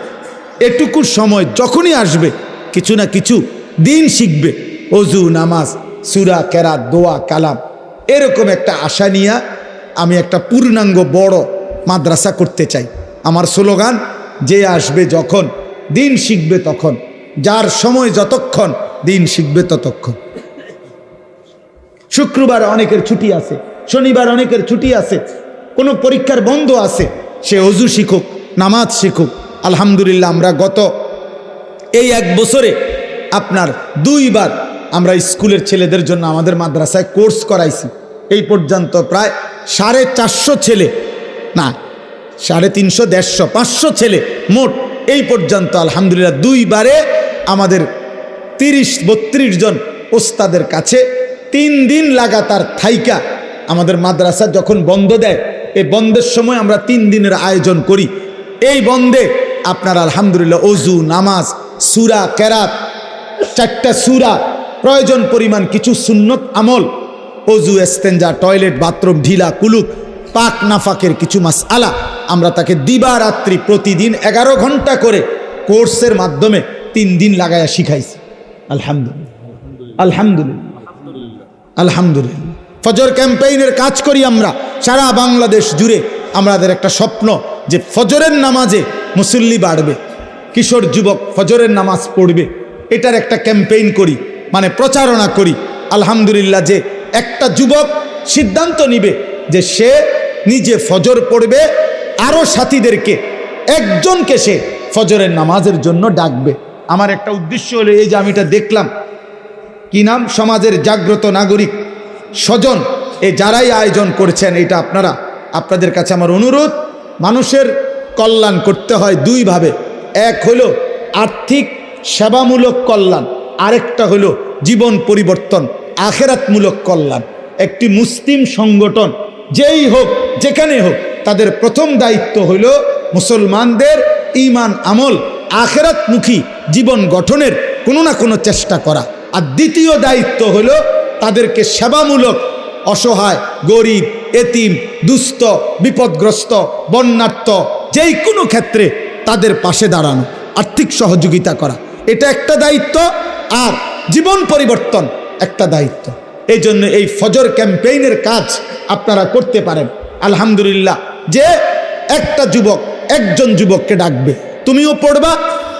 এটুকু সময় যখনই আসবে কিছু না কিছু দিন শিখবে। ওযু, নামাজ, সূরা, কেরাত, দোয়া, কালাম, এরকম একটা আশা নিয়ে আমি একটা পূর্ণাঙ্গ বড় মাদ্রাসা করতে চাই। আমার স্লোগান, যে আসবে যখন, দিন শিখবে তখন, যার সময় যতক্ষণ, দিন শিখবে ততক্ষণ। শুক্রবার অনেকের ছুটি আছে, শনিবার অনেকের ছুটি আছে, কোনো পরীক্ষার বন্ধ আছে, সে ওযু শিখুক, নামাজ শিখুক। আলহামদুলিল্লাহ আমরা গত এই 1 বছরে আপনার 2 বার আমরা স্কুলের ছেলেদের জন্য আমাদের মাদ্রাসায় কোর্স করাইছি। এই পর্যন্ত প্রায় 450 ছেলে, না 350, 150, 500 ছেলে মোট এই পর্যন্ত আলহামদুলিল্লাহ 2 বারে আমাদের 30-32 জন ওস্তাদের কাছে 3 দিন লাগাতার থাইকা আমাদের মাদ্রাসা যখন বন্ধ দেয়, এই বন্ধের সময় আমরা 3 দিনের আয়োজন করি। এই বন্ধে আপনার আলহামদুলিল্লাহ ওযু, নামাজ, সূরা, কেরাত, 4টা সূরা, প্রয়োজন পরিমাণ কিছু সুন্নত আমল, ওযু, ইস্তেঞ্জা, টয়লেট, বাথরুম, ঢিলা, কুলুপ, পাক নাফাকের কিছু মাসআলা আমরা তাকে দিবারাত্রি প্রতিদিন 11 ঘন্টা করে কোর্সের মাধ্যমে 3 দিন লাগায়া শিখাইছি। আলহামদুলিল্লাহ, আলহামদুলিল্লাহ, আলহামদুলিল্লাহ। ফজর ক্যাম্পেইনের কাজ করি আমরা সারা বাংলাদেশ জুড়ে। আমাদের একটা স্বপ্ন যে ফজরের নামাজে মুসল্লি বাড়বে, কিশোর যুবক ফজরের নামাজ পড়বে, এটার একটা ক্যাম্পেইন করি, মানে প্রচারণা করি। আলহামদুলিল্লাহ, যে একটা যুবক সিদ্ধান্ত নিবে যে সে নিজে ফজর পড়বে, আরও সাথীদেরকে, একজনকে সে ফজরের নামাজের জন্য ডাকবে। আমার একটা উদ্দেশ্য হলো এই যে আমি এটা দেখলাম, কি নাম, সমাজের জাগ্রত নাগরিক স্বজন, এ যারাই আয়োজন করেছেন, এটা আপনাদের কাছে আমার অনুরোধ, মানুষের কল্যাণ করতে হয় 2 ভাবে। এক হলো আর্থিক সেবামূলক কল্যাণ, আরেকটা হলো জীবন পরিবর্তন আখেরাতমূলক কল্যাণ। একটি মুসলিম সংগঠন যেই হোক যেখানে হোক, তাদের প্রথম দায়িত্ব হলো মুসলমানদের ঈমান আমল আখেরাতমুখী জীবন গঠনের কোনো না কোনো চেষ্টা করা। আর দ্বিতীয় দায়িত্ব হলো তাদেরকে সেবামূলক অসহায়, গরিব, এতিম, দুস্থ, বিপদগ্রস্ত, বন্যার্থ যেই কোনো ক্ষেত্রে তাদের পাশে দাঁড়ানো, আর্থিক সহযোগিতা করা, এটা একটা দায়িত্ব। আর জীবন পরিবর্তন একটা দায়িত্ব। এই জন্য এই ফজর ক্যাম্পেইনের কাজ আপনারা করতে পারেন। আলহামদুলিল্লাহ, যে একটা যুবক একজন যুবককে ডাকবে, তুমিও পড়বা,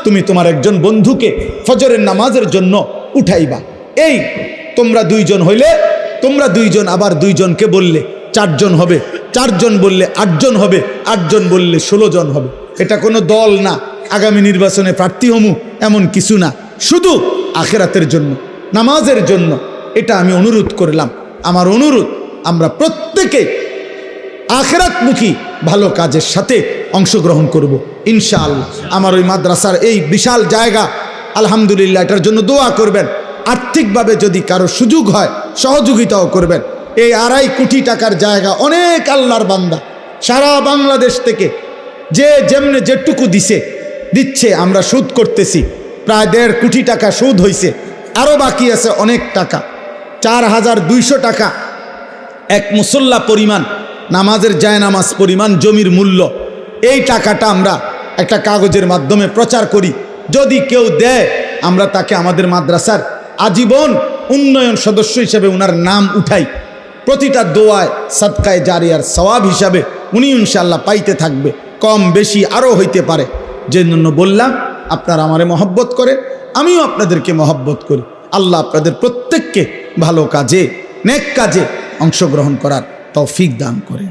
তুমি তোমার একজন বন্ধুকে ফজরের নামাজের জন্য উঠাইবা। এই তোমরা দুইজন হইলে তোমরা দুইজন আবার দুইজনকে বললে 4 জন হবে, 4 জন বললে 8 জন হবে, 8 জন বললে 16 জন হবে। এটা কোনো দল না, আগামী নির্বাচনে প্রার্থী হমু এমন কিছু না, শুধু আখেরাতের জন্য, নামাজের জন্য। এটা আমি অনুরোধ করলাম। আমার অনুরোধ, আমরা প্রত্যেকে আখেরাতমুখী ভালো কাজের সাথে অংশগ্রহণ করব ইনশাআল্লাহ। আমার ওই মাদ্রাসার এই বিশাল জায়গা, আলহামদুলিল্লাহ, এটার জন্য দোয়া করবেন। আর্থিকভাবে যদি কারো সুযোগ হয় সহযোগিতাও করবেন। এই 2.5 কোটি টাকার জায়গা, অনেক আল্লাহর বান্দা সারা বাংলাদেশ থেকে যে যেমনে যেটুকু দিচ্ছে, আমরা সুদ করতেছি। প্রায় 1.5 কোটি টাকা সুদ হয়েছে, আরও বাকি আছে অনেক টাকা। 4200 টাকা এক মুসল্লা পরিমাণ, নামাজের জায়নামাজ পরিমাণ জমির মূল্য। এই টাকাটা আমরা একটা কাগজের মাধ্যমে প্রচার করি, যদি কেউ দেয় আমরা তাকে আমাদের মাদ্রাসার আজীবন উন্নয়ন সদস্য হিসেবে উনার নাম উঠাই। প্রতিটা দোয়ায় সাদকায়ে জারিয়ার সওয়াব হিসাবে উনি ইনশাআল্লাহ পাইতে থাকবে, কম বেশি আরও হইতে পারে। যে জন্য বললাম, আপনারা আমারে মহব্বত করে, আমিও আপনাদেরকে মহব্বত করি। আল্লাহ আপনাদের প্রত্যেককে ভালো কাজে, নেক কাজে অংশগ্রহণ করার তৌফিক দান করে।